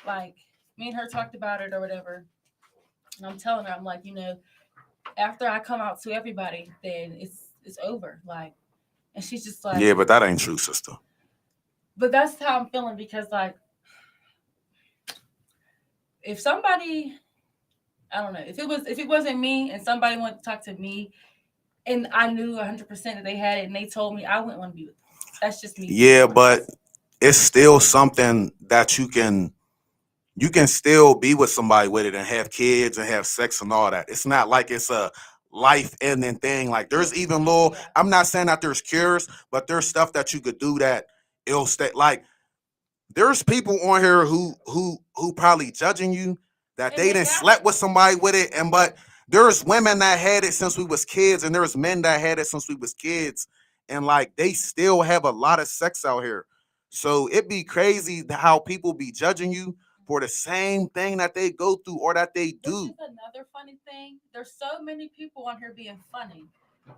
S4: like me and her talked about it or whatever. And I'm telling her, I'm like, after I come out to everybody, then it's over. Like, and she's just like,
S3: yeah, but that ain't true, sister.
S4: But that's how I'm feeling because like, if somebody, I don't know, if it wasn't me and somebody wanted to talk to me, and I knew 100% that they had it and they told me, I wouldn't want to be with them. That's just me.
S3: Yeah, but it's still something that you can still be with somebody with it and have kids and have sex and all that. It's not like it's a life-ending thing. Like there's even I'm not saying that there's cures, but there's stuff that you could do that it'll stay. Like there's people on here who probably judging you that and they didn't slept with somebody with it, but there's women that had it since we was kids, and there's men that had it since we was kids, and like they still have a lot of sex out here. So it'd be crazy how people be judging you for the same thing that they go through or that they do.
S4: Which is another funny thing. There's so many people on here being funny,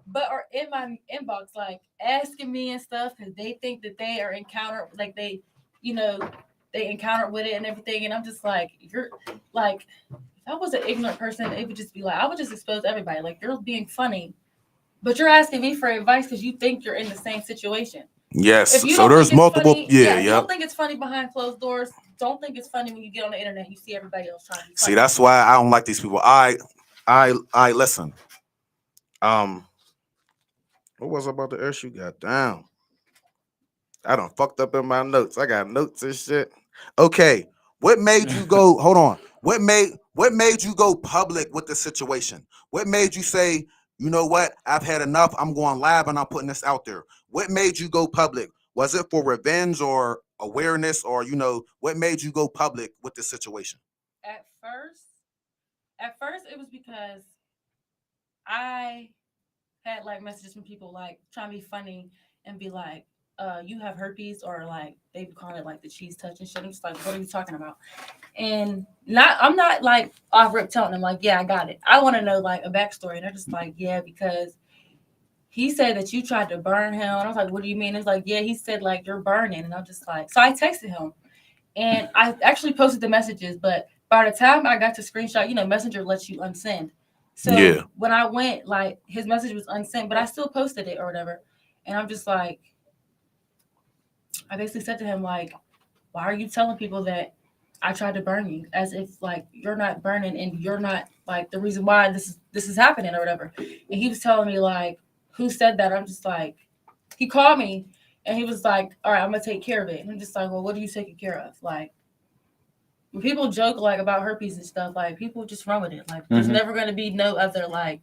S4: but are in my inbox like asking me and stuff because they think that they are encountered, like they encountered with it and everything, and I'm just like, you're like, if I was an ignorant person, it would just be like, I would just expose everybody. Like you're being funny, but you're asking me for advice because you think you're in the same situation.
S3: Yes. So there's multiple.
S4: Funny, you don't think it's funny behind closed doors. Don't think it's funny when you get on the internet and you see everybody else trying to be funny.
S3: See, that's why I don't like these people. I listen. What was I about to ask you? Goddamn. I done fucked up in my notes. I got notes and shit. Okay. What made you go? Hold on. What made you go public with the situation? What made you say, you know what? I've had enough. I'm going live and I'm putting this out there. What made you go public? Was it for revenge or awareness, or what made you go public with this situation?
S4: At first it was because I had like messages from people like trying to be funny and be like, you have herpes, or like they call it like the cheese touch and shit. I'm just like, what are you talking about? And I'm not like off rip telling them like, yeah, I got it. I want to know like a backstory. And they're just like, yeah, because he said that you tried to burn him. And I was like, what do you mean? It's like, yeah, he said like you're burning. And I'm just like, so I texted him and I actually posted the messages, but by the time I got to screenshot, Messenger lets you unsend. So when I went, like his message was unsent, but I still posted it or whatever. And I'm just like, I basically said to him, like, why are you telling people that I tried to burn you? As if like you're not burning and you're not like the reason why this is happening or whatever. And he was telling me like, who said that? I'm just like, he called me and he was like, all right, I'm gonna take care of it. And I'm just like, well, what are you taking care of? Like, when people joke like about herpes and stuff, like people just run with it. Like there's never gonna be no other like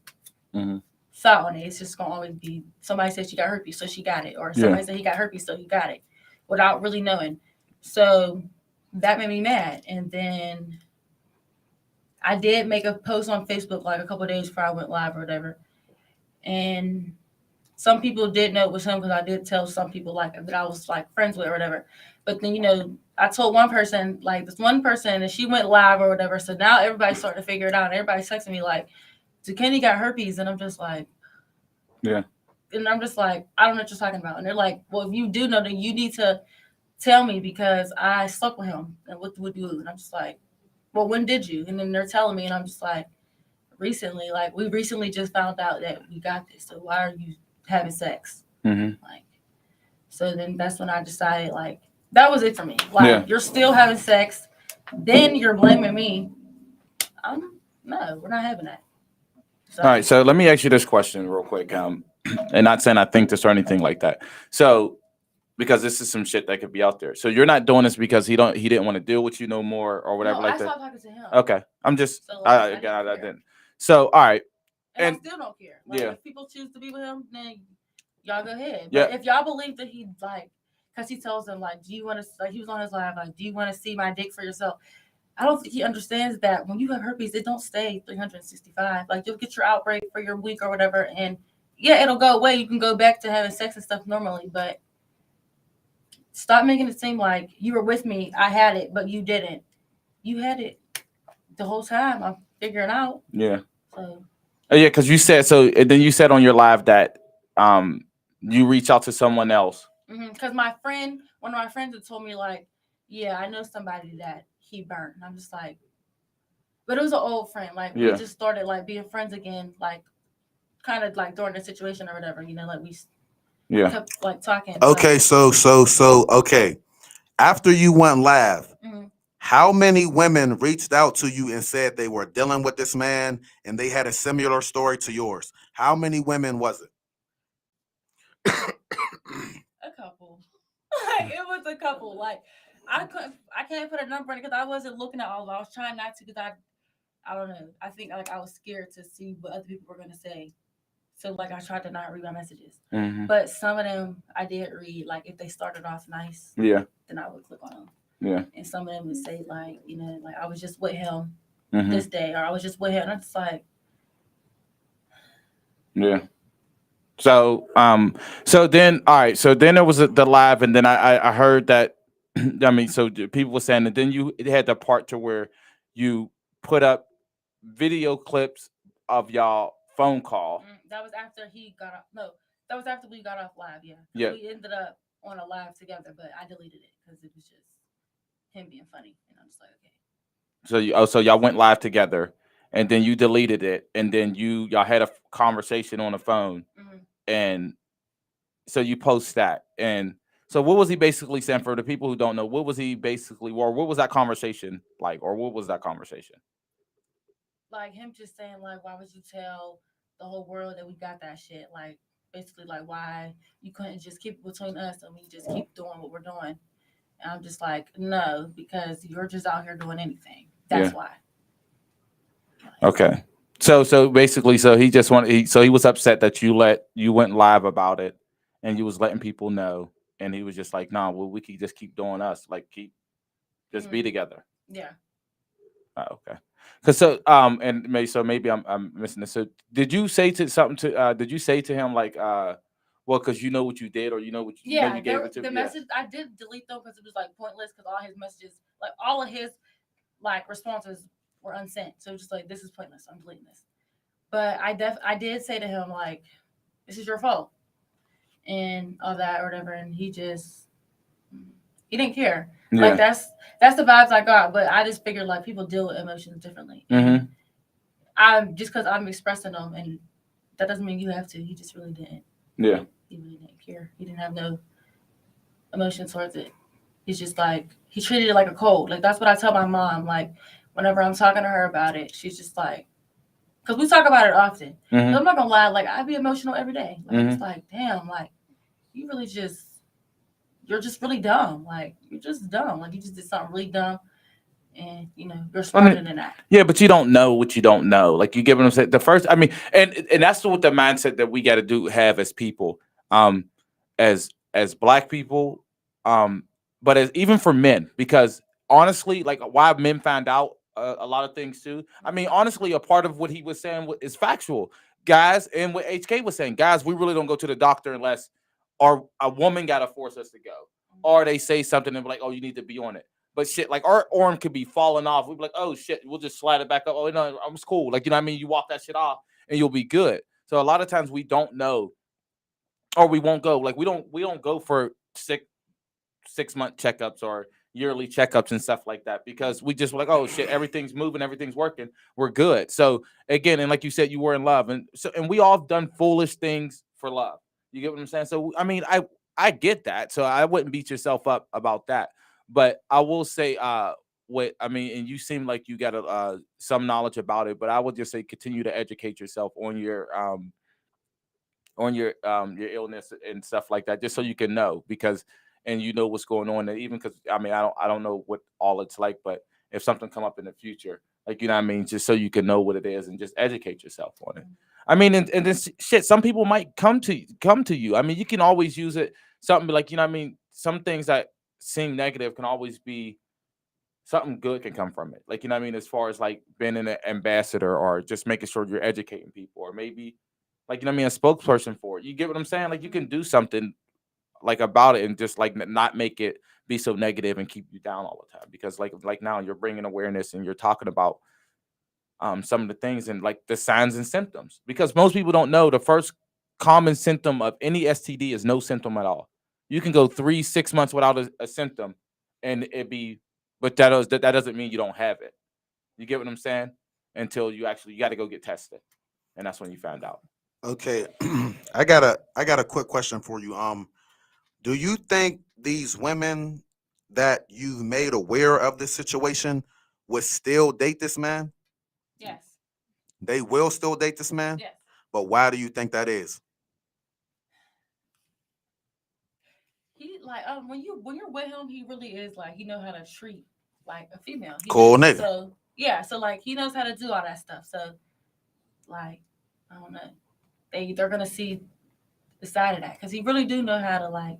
S4: thought on it. It's just gonna always be somebody said she got herpes, so she got it, or somebody said he got herpes, so he got it, without really knowing. So that made me mad. And then I did make a post on Facebook like a couple of days before I went live or whatever. And some people did know it was him because I did tell some people like that I was like friends with or whatever. But then, I told one person, like this one person, and she went live or whatever. So now everybody's starting to figure it out. And everybody's texting me like, Kenny got herpes. And I'm just like, yeah. And I'm just like, I don't know what you're talking about. And they're like, well, if you do know, then you need to tell me because I slept with him. And what would you do? And I'm just like, well, when did you? And then they're telling me, and I'm just like, recently. Like, we recently just found out that we got this. So why are you having sex?
S1: Mm-hmm.
S4: Like, so then that's when I decided, like, that was it for me. Like, you're still having sex, then you're blaming me. No, we're not having that. So,
S1: All right, so let me ask you this question real quick. And not saying I think this or anything like that. So, because this is some shit that could be out there. So you're not doing this because he didn't want to deal with you no more or whatever
S4: no,
S1: like
S4: I
S1: that.
S4: stopped talking to him.
S1: Okay, I'm just
S4: So, like,
S1: I didn't. So all right,
S4: and I still don't care. Like,
S1: yeah.
S4: if people choose to be with him, then y'all go ahead.
S1: Yeah.
S4: But if y'all believe that he like, because he tells them like, do you want to? Like, he was on his live like, do you want to see my dick for yourself? I don't think he understands that when you have herpes, it don't stay 365. Like, you'll get your outbreak for your week or whatever, and yeah, it'll go away. You can go back to having sex and stuff normally, but stop making it seem like you were with me. I had it, but you didn't. You had it the whole time. I'm figuring out.
S1: Yeah.
S4: So.
S1: Yeah, because you said so. And then you said on your live that you reach out to someone else.
S4: Because one of my friends had told me like, yeah, I know somebody that he burnt, and I'm just like, but it was an old friend. Like, we just started like being friends again, like kind of like during the situation or whatever, like we kept like talking.
S3: Okay, so okay. After you went live, how many women reached out to you and said they were dealing with this man and they had a similar story to yours? How many women was it?
S4: A couple. It was a couple. Like, I can't put a number on it because I wasn't looking at all of it. I was trying not to because I don't know. I think like I was scared to see what other people were gonna say. So like I tried to not read my messages.
S1: Mm-hmm.
S4: But some of them I did read. Like, if they started off nice,
S1: then
S4: I would click on them.
S1: Yeah.
S4: And some of them would say like, like I was just with him
S1: Mm-hmm.
S4: this day, or I was just with him. And I'm just like,
S1: yeah. So so then all right, so then there was the live, and then I heard that I mean, so people were saying that then it had the part to where you put up video clips of y'all phone call.
S4: that was after he got off. No, that was after we got off live. Yeah.
S1: Yeah.
S4: We ended up on a live together, but I deleted it because it was just him being funny, and I'm just like, okay.
S1: So y'all went live together, and then you deleted it, and then y'all had a conversation on the phone, and so you post that, and so what was he basically saying for the people who don't know? What was he basically, or what was that conversation like, or what was that conversation?
S4: Like, him just saying like, why would you tell the whole world that we got that shit? Like, basically like, why you couldn't just keep it between us and we just keep doing what we're doing. And I'm just like, no, because you're just out here doing anything. That's why.
S1: Okay. So basically, so he just he was upset that you went live about it, and you was letting people know, and he was just like, nah, well, we could just keep doing us, like just be together.
S4: Yeah.
S1: Oh, okay. Cause and maybe I'm missing this. So did you say to him like well, because you know what you did, or you know what you gave it to
S4: the message I did delete though because it was like pointless, because all his messages, like all of his like responses were unsent. So just like, this is pointless. I'm deleting this. But I did say to him like, this is your fault and all that or whatever, and he didn't care.
S1: Yeah.
S4: Like, that's the vibes I got. But I just figured like people deal with emotions differently.
S1: Mm-hmm.
S4: I'm just because I'm expressing them, and that doesn't mean you have to. He just really didn't.
S1: Yeah.
S4: He really didn't care. He didn't have no emotion towards it. He's just like, he treated it like a cold. Like, that's what I tell my mom. Like, whenever I'm talking to her about it, she's just like, because we talk about it often.
S1: Mm-hmm.
S4: I'm not gonna lie, like, I be emotional every day. Like, it's like, damn, like, you really you're just really dumb. Like, you're just dumb. Like, you just did something really dumb, and you're smarter than that.
S1: Yeah, but you don't know what you don't know. Like, you give them the first. I mean, and that's what the mindset that we got to have as people, as Black people, but as even for men, because honestly, like, why men found out a lot of things too. I mean, honestly, a part of what he was saying is factual, guys, and what HK was saying, guys, we really don't go to the doctor unless, or a woman got to force us to go, or they say something and be like, oh, you need to be on it. But shit, like, our arm could be falling off. We'd be like, oh shit, we'll just slide it back up. Oh no, I'm cool. Like, you know what I mean? You walk that shit off and you'll be good. So a lot of times we don't know, or we won't go. Like, we don't go for 6 month checkups, or yearly checkups and stuff like that, because we just were like, oh shit, everything's moving, everything's working, we're good. So again, and like you said, you were in love, and we all have done foolish things for love. You get what I'm saying? So I mean, I get that. So I wouldn't beat yourself up about that. But I will say, what I mean, and you seem like you got some knowledge about it, but I would just say continue to educate yourself on your illness and stuff like that, just so you can know, because and you know what's going on. And even because I mean, I don't know what all it's like, but if something come up in the future, like, you know what I mean, just so you can know what it is and just educate yourself on it. I mean, and this shit, some people might come to you. I mean, you can always use it, something like, you know what I mean, some things that seem negative can always be something good can come from it. Like, you know what I mean, as far as like being an ambassador or just making sure you're educating people, or maybe like, you know what I mean, a spokesperson for it. You get what I'm saying? Like, you can do something like about it and just like not make it be so negative and keep you down all the time. Because like now you're bringing awareness and you're talking about some of the things and like the signs and symptoms, because most people don't know the first common symptom of any STD is no symptom at all. You can go 3 6 months without a symptom and it be, but that doesn't mean you don't have it. You get what I'm saying? Until you got to go get tested, and that's when you find out.
S3: Okay, I got a quick question for you. Do you think these women that you've made aware of this situation would still date this man?
S4: Yes.
S3: They will still date this man?
S4: Yes.
S3: But why do you think that is?
S4: He like when you're with him, he really is like he know how to treat like a female.
S3: Cool nigga.
S4: So yeah, so like he knows how to do all that stuff. So like I don't know, they're gonna see the side of that because he really do know how to like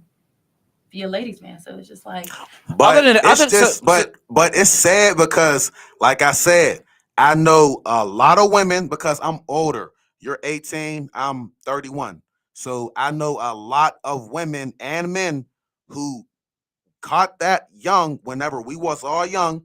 S4: be a ladies man. So it's just like
S3: But
S1: Other than
S3: it's
S1: other,
S3: just but it's sad because like I said, I know a lot of women because I'm older. You're 18, I'm 31. So I know a lot of women and men who caught that young whenever we was all young,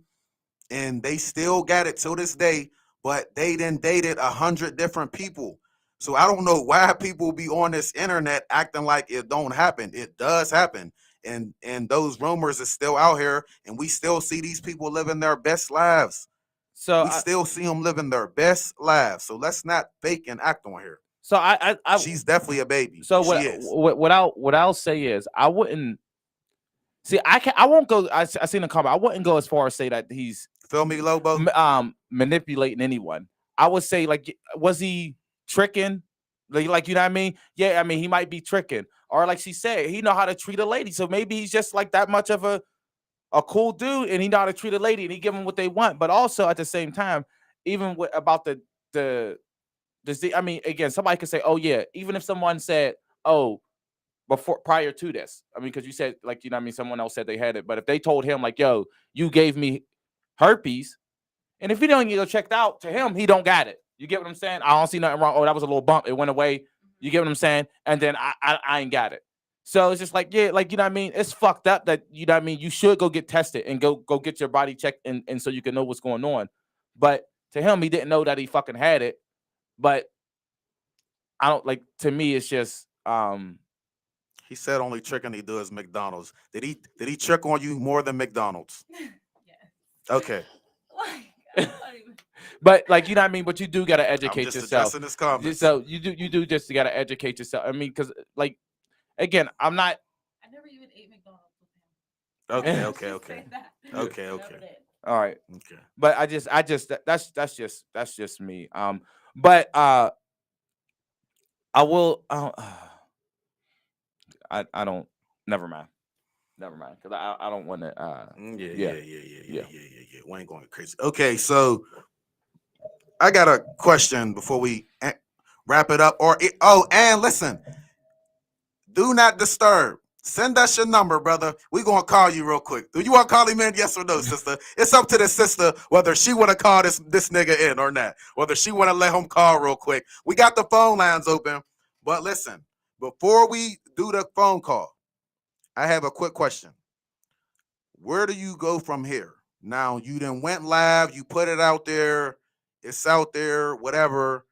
S3: and they still got it till this day, but they done dated 100 different people. So I don't know why people be on this internet acting like it don't happen. It does happen. And those rumors is still out here, and we still see these people living their best lives.
S1: so
S3: We still see them living their best lives. So let's not fake and act on here. She's definitely a baby.
S1: so
S3: She is.
S1: what I'll say is I wouldn't see I won't go. I seen a comment. I wouldn't go as far as say that he's
S3: Feel me, Lobo?
S1: manipulating anyone. I would say, like, was he tricking? Like, you know what I mean? Yeah, I mean, he might be tricking, or like she said, he know how to treat a lady. So maybe he's just like that much of a cool dude, and he know how to treat a lady, and he give them what they want. But also at the same time, even about I mean, again, somebody could say, oh yeah, even if someone said, oh, before prior to this, I mean, because you said, like, you know what I mean, someone else said they had it, but if they told him like, yo, you gave me herpes, and if he don't get go checked out, to him, he don't got it. You get what I'm saying? I don't see nothing wrong. Oh, that was a little bump. It went away. You get what I'm saying? And then I ain't got it. So it's just like, yeah, like, you know what I mean? It's fucked up that, you know what I mean? You should go get tested and go get your body checked, and so you can know what's going on. But to him, he didn't know that he fucking had it. But I don't, like, to me, it's just
S3: He said only tricking he does McDonald's. Did he trick on you more than McDonald's?
S4: yeah.
S3: Okay.
S1: but, like, you know what I mean? But you do gotta
S3: I'm
S1: educate
S3: just
S1: yourself.
S3: addressing his comments.
S1: So you do just gotta educate yourself. I mean, because, like, again, I'm not.
S4: I never even ate McDonald's with him.
S3: Okay.
S4: Just say that.
S3: Okay.
S4: Never did.
S1: All right,
S3: Okay.
S1: but that's just me. But I will. I don't. Never mind. Because I don't want to.
S3: Yeah. We ain't going crazy. Okay, so I got a question before we wrap it up. And listen, do not disturb. Send us your number, brother. We gonna call you real quick. Do you want to call him in? Yes or no, sister? It's up to the sister whether she want to call this nigga in or not. Whether she want to let him call real quick. We got the phone lines open. But listen, before we do the phone call, I have a quick question. Where do you go from here? Now, you done went live, you put it out there, it's out there, whatever,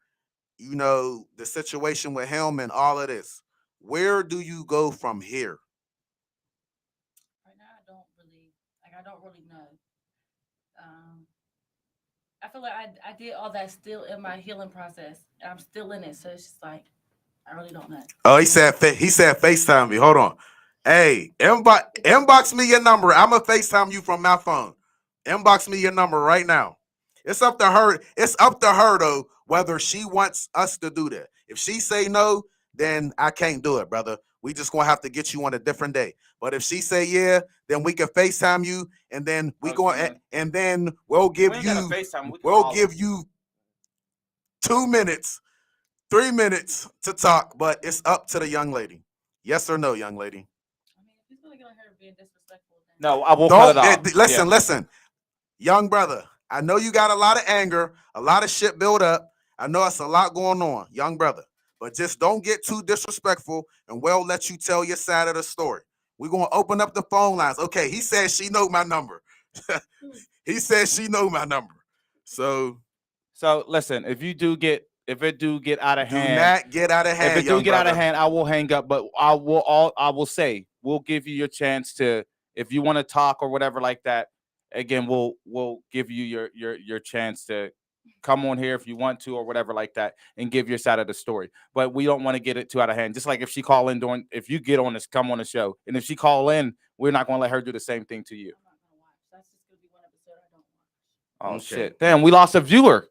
S3: you know, the situation with him and all of this. Where do you go from here?
S4: Right now, I don't really know. I feel like I did all that still in my healing process, and I'm still in it. So it's just like I really don't know.
S3: Oh, he said FaceTime me. Hold on. Hey, inbox me your number. I'm gonna FaceTime you from my phone. Inbox me your number right now. It's up to her. It's up to her though whether she wants us to do that. If she say no, then I can't do it, brother. We just gonna have to get you on a different day. But if she say yeah, then we can FaceTime you, and then and then we'll give you 2 minutes, 3 minutes to talk. But it's up to the young lady. Yes or no, young lady?
S4: I mean, if he's gonna get on her being disrespectful, then
S1: No, I will cut it off.
S3: Listen, young brother. I know you got a lot of anger, a lot of shit built up. I know it's a lot going on, young brother. But just don't get too disrespectful, and we'll let you tell your side of the story. We're gonna open up the phone lines. Okay, he said she know my number. He said she know my number. So
S1: listen, if it do get out of hand,
S3: do not get out of hand.
S1: If it do get out of hand, I will hang up. But I will say we'll give you your chance to, if you want to talk or whatever like that. Again, we'll give you your chance to come on here if you want to or whatever like that and give your side of the story. But we don't want to get it too out of hand. Just like if she call in if you get on this, come on the show, and if she call in, we're not going to let her do the same thing to you.
S4: I'm not gonna watch. That's just gonna be one episode I don't watch.
S1: Oh shit! Damn, we lost a viewer.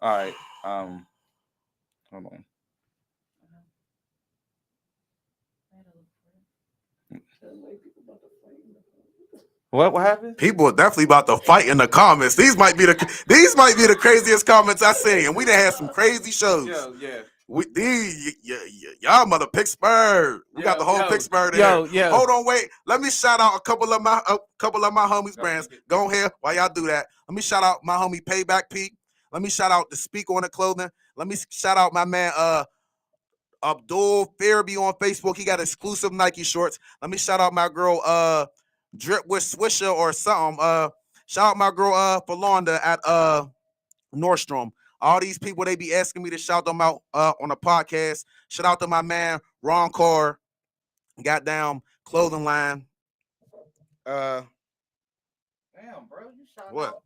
S1: All right. Hold on. What happened?
S3: People are definitely about to fight in the comments. These might be the craziest comments I seen, and we done had some crazy shows.
S1: Yeah.
S3: Y'all mother Pittsburgh. We got the whole Pittsburgh there.
S1: Yeah.
S3: Hold on, wait. Let me shout out a couple of my homies' brands. Go ahead while y'all do that. Let me shout out my homie Payback Pete. Let me shout out the Speak On It clothing. Let me shout out my man Abdul Fairby on Facebook. He got exclusive Nike shorts. Let me shout out my girl Drip with Swisher or something. Shout out my girl Falonda at Nordstrom. All these people, they be asking me to shout them out on the podcast. Shout out to my man Ron Carr. Goddamn clothing line.
S1: Damn, bro, you shout
S3: what?
S1: Out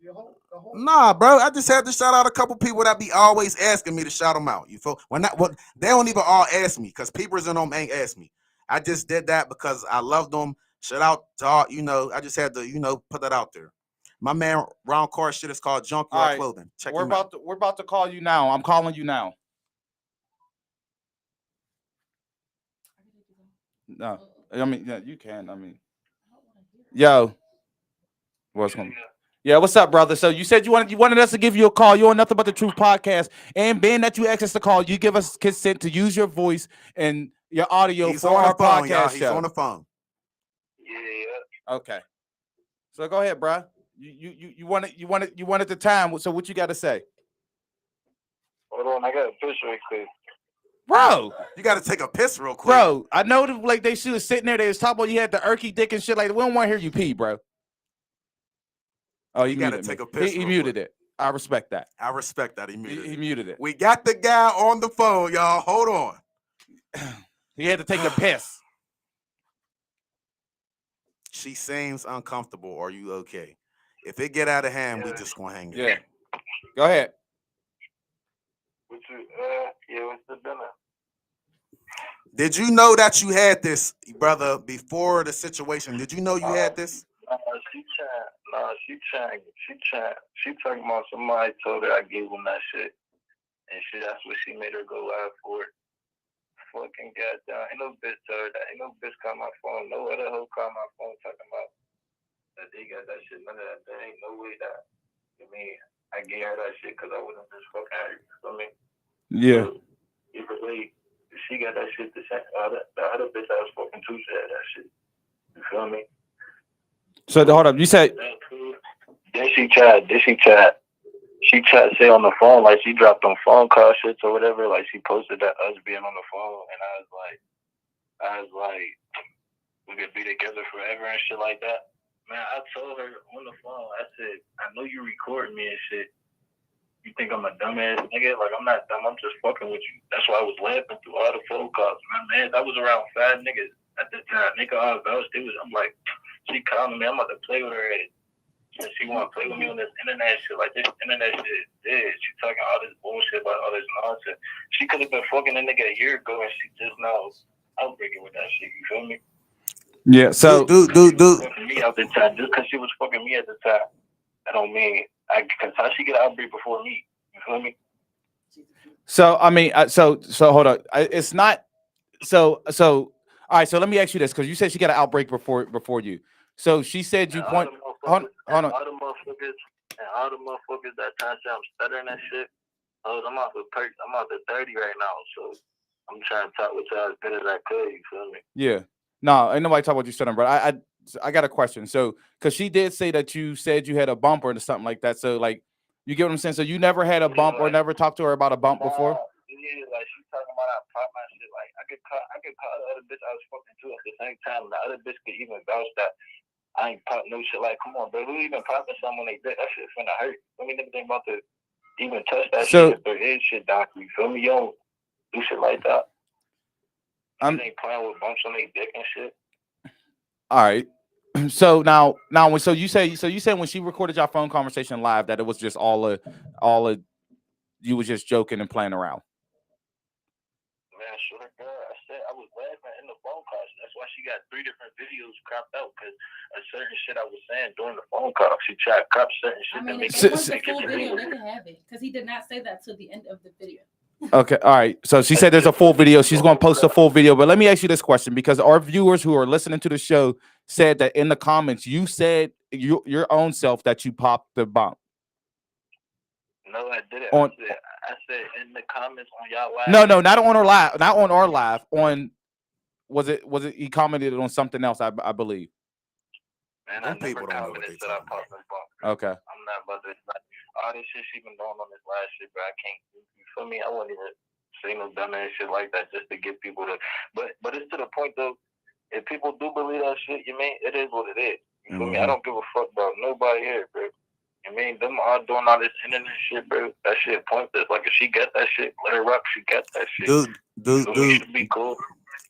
S1: the whole...
S3: Nah, bro. I just had to shout out a couple people that be always asking me to shout them out. You feel? They don't even all ask me because people in them ain't ask me. I just did that because I love them. Shout out to all, I just had to, put that out there. My man Ron Carr shit is called Junkyard Clothing. Check
S1: we're about to call you now. I'm calling you now. No, I mean, yeah, you can. I mean, yo, what's going on? Yeah, what's up, brother? So you said you wanted us to give you a call. You on Nothing But the Truth podcast, and being that you asked us to call, you give us consent to use your voice and your audio for our podcast show.
S3: He's on the phone.
S5: Yeah.
S1: Okay. So go ahead, bro. You wanted the time. So what you got to say?
S5: Hold on, I got a piss real quick.
S1: Bro,
S3: you got to take a piss real quick.
S1: Bro, I know like they should have sitting there. They was talking about you had the irky dick and shit like that. We don't want to hear you pee, bro. Oh,
S3: you got to take a piss.
S1: He muted it. I respect that.
S3: I respect that. He
S1: muted it.
S3: We got the guy on the phone, y'all. Hold on.
S1: He had to take a piss.
S3: She seems uncomfortable. Are you okay? If it get out of hand, we just gonna hang it.
S1: Yeah. Go ahead.
S5: What's the dinner?
S3: Did you know that you had this, brother, before the situation? Did you know you had this?
S5: She talking about somebody told her I gave him that shit. And shit, that's what she made her go live for. Fucking goddamn. Ain't no bitch told her that. Ain't no bitch call my phone. No other hoe call my phone talking about that they got that shit. None of that. There ain't no way that. I mean, I gave her that shit because I wasn't just fucking her. You feel me?
S1: Yeah.
S5: So, either way, she got that shit the other bitch I was fucking too, she had that shit. You feel me?
S1: So hold up, you said
S5: Then she tried to say on the phone, like she dropped on phone call shits or whatever, like she posted that us being on the phone, and I was like, we could be together forever and shit like that. Man, I told her on the phone, I said, I know you recording me and shit. You think I'm a dumbass nigga? Like, I'm not dumb, I'm just fucking with you. That's why I was laughing through all the phone calls. Man, that was around 5 niggas at the time. Nigga all vouched. I'm like, She calling me. I'm about to play with her. And she want to play with me on this internet shit. Like, this internet shit is dead. She talking all this bullshit about all this nonsense. She could have been fucking a nigga a year ago, and she just now outbreaking with that shit. You feel me?
S1: Yeah. So,
S3: dude.
S5: Fucking me out the time. Just because she was fucking me at the time, that don't mean because how she get outbreak before me. You feel me?
S1: so I mean, so hold on. It's not. So all right. So let me ask you this, because you said she got an outbreak before you. So she said you point. Hold on.
S5: All the motherfuckers that trying to say I'm stuttering that shit. Oh, I'm off of perks. I'm off of 30 right now, so I'm trying to talk with y'all as good as I could. You feel me?
S1: Yeah. No, ain't nobody talking about you stuttering, but I got a question. So, because she did say that you said you had a bump or something like that. So, like, you get what I'm saying? So you never had a bump or never talked to her about a bump before?
S5: Yeah, like she talking about I pop my shit. Like I could call the other bitch I was fucking to at the same time. The other bitch could even vouch that I ain't pop no shit. Like, come on, bro. Who even popping something when they did that shit finna hurt? Let me never think about to even touch that shit if there is shit, doc. You feel me? You don't do shit like that. You ain't playing with bumps on their dick and shit.
S1: All right. So now so you said when she recorded your phone conversation live that it was just all you was just joking and playing around.
S5: Man, sure, girl. I said I was laughing in the phone call. That's why she got 3 different videos cropped out, because a certain shit I was saying during the phone call, she tried to crop certain shit.
S4: I mean, if they want the full video, they can have it, because he did not say that till the end of the video.
S1: Okay, all right. So she said there's a full video. She's going to post a full video. But let me ask you this question, because our viewers who are listening to the show said that in the comments you said your own self that you popped the bump.
S5: No, I didn't. I said in the comments on y'all live.
S1: No, not on our live. Not on our live. On was it he commented on something else? I believe.
S5: Man, I never commented that I popped the bump.
S1: Okay.
S5: I'm not about to. All this shit she been doing on this last shit, but I can't. You feel me? I wouldn't even say no dumb ass shit like that just to get people to. But it's to the point though. If people do believe that shit, you mean it is what it is. You feel me? I don't give a fuck about nobody here, bro. I mean, them all doing all this internet shit, bro. That shit pointless. Like if she got that shit, let her rock. She got that shit.
S3: Dude.
S5: Should be cool.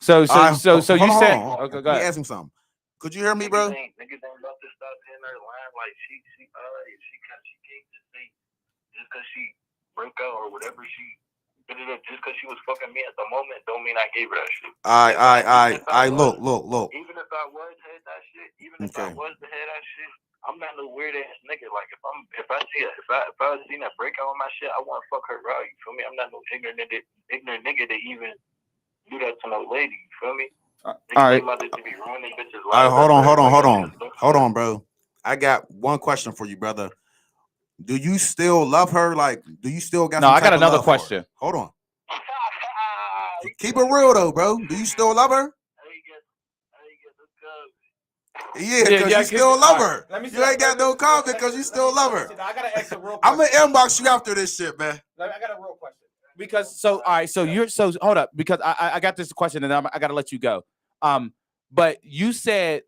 S1: So you said.
S3: Okay, go ahead. Ask him something. Could you hear me, bro?
S5: Niggas ain't about to stop hitting her line. Like she can't just say just because she broke out or whatever she did it just because she was fucking me at the moment don't mean I gave her that shit.
S3: I look.
S5: Even if I was head that shit, I was to head that shit, I'm not no weird ass nigga. Like if I seen that breakout on my shit, I want to fuck her raw. You feel me? I'm not no ignorant nigga that even do that to no lady. You feel me?
S3: All right. Hold on, bro. I got one question for you, brother. Do you still love her? Like, do you still got?
S1: No, I got another question.
S3: Hold on. Keep it real though, bro. Do you still love her? Yeah, because you still love her. You ain't got no comment because you still love her.
S1: I gotta ask a real question.
S3: I'm gonna inbox you after this shit, man.
S1: I got a real question. Because all right, so hold up, because I got this question and I gotta let you go. But you said,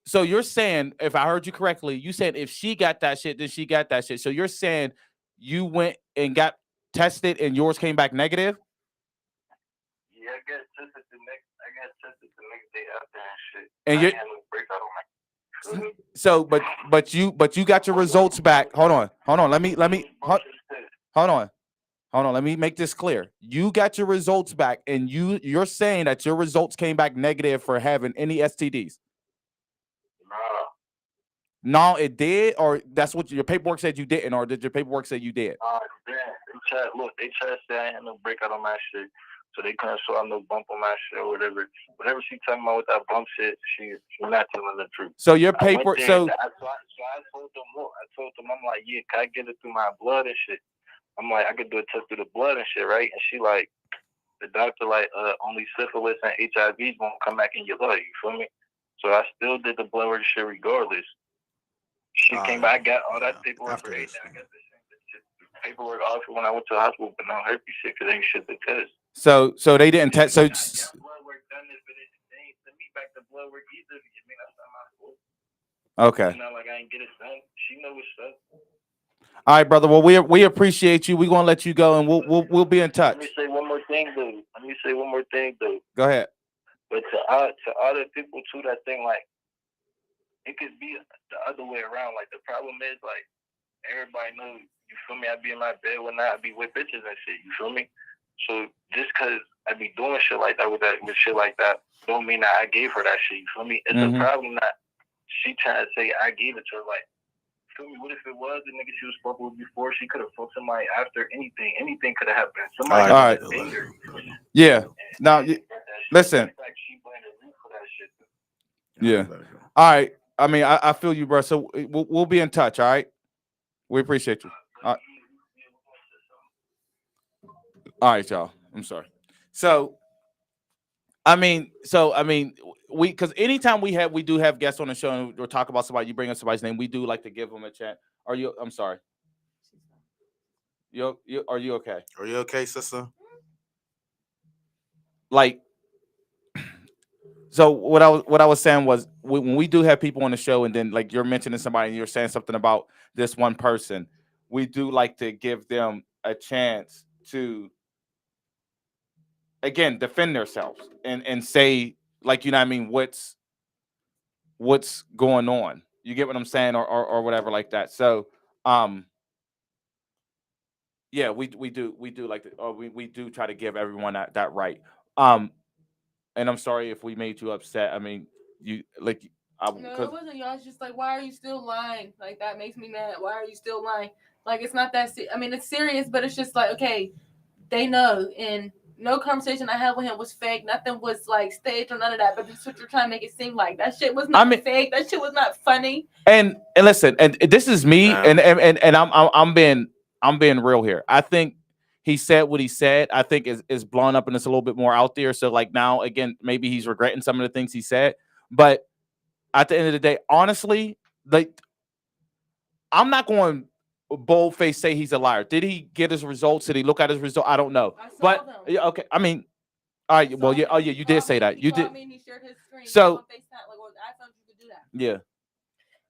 S1: so you're saying, if I heard you correctly, you said if she got that shit, then she got that shit. So you're saying you went and got tested and yours came back negative?
S5: Yeah, I got tested the next day after and shit.
S1: And you so but you got your results back. Hold on. Let me Let me make this clear. You got your results back, and you're saying that your results came back negative for having any STDs. No, it did, or that's what your paperwork said you didn't, or did your paperwork say you did?
S5: They tried to say I had no breakout on my shit, so they couldn't show I no bump on my shit or whatever. Whatever she talking about with that bump shit, she's not telling the truth.
S1: So your paper,
S5: I told them, I'm like, yeah, can I get it through my blood and shit? I'm like, I could do a test through the blood and shit, right? And she like, the doctor like, only syphilis and HIV won't come back in your blood. You feel me? So I still did the blood work shit regardless. She came back, I got all that paperwork for everything. I got the paperwork off when I went to the hospital, but no herpes shit because ain't shit to test.
S1: So they didn't test. So
S5: blood work done this, but they ain't send me back the blood work either. You mean that's not my fault?
S1: Okay.
S5: It's not like I ain't get it done. She knows what's up.
S1: All right, brother. Well, we appreciate you. We're gonna let you go, and we'll be in touch.
S5: Let me say one more thing, though.
S1: Go ahead.
S5: But to other people too, that thing like it could be the other way around. Like, the problem is, like, everybody knows, you feel me? I be in my bed when I be with bitches and shit, you feel me? So just because I be doing shit like that with shit like that, don't mean that I gave her that shit, you feel me? It's a problem that she trying to say I gave it to her. Like, feel me? What if it was the nigga she was fucking with before? She could have fucked somebody after. Anything could have happened. Somebody
S1: all right. Yeah. Now, listen.
S5: She blamed her for that shit.
S1: Yeah. All right. I mean, I feel you, bro. So we'll be in touch. All right. We appreciate you. All right, y'all. I'm sorry. So, I mean, we, because anytime we do have guests on the show and we'll talk about somebody, you bring up somebody's name, we do like to give them a chance. I'm sorry. Are you okay?
S3: Are you okay, sister?
S1: Like, so what I was saying was, when we do have people on the show and then like you're mentioning somebody and you're saying something about this one person, we do like to give them a chance to, again, defend themselves and say, like, you know what I mean, what's going on. You get what I'm saying, or whatever like that. So yeah, we do like to, or we do try to give everyone that right. And I'm sorry if we made you upset. I mean, you like
S4: no, it wasn't y'all. It's just like, why are you still lying? Like, that makes me mad. Why are you still lying? Like, it's not that I mean, it's serious, but it's just like, okay, they know, and no conversation I had with him was fake. Nothing was like staged or none of that. But this is what you're trying to make it seem like. That shit was not fake. That shit was not funny.
S1: And listen, and this is me, and I'm being real here. I think he said what he said. I think is blown up and it's a little bit more out there. So like now, again, maybe he's regretting some of the things he said. But at the end of the day, honestly, like, I'm not going boldface say he's a liar. Did he get his results? Did he look at his result? I don't know. But yeah, okay. I mean, all right. Well, yeah. Oh, yeah. You did say that. You did.
S4: Me and he shared his screen.
S1: So,
S4: on FaceTime, like, on iPhone, you could do that.
S1: Yeah.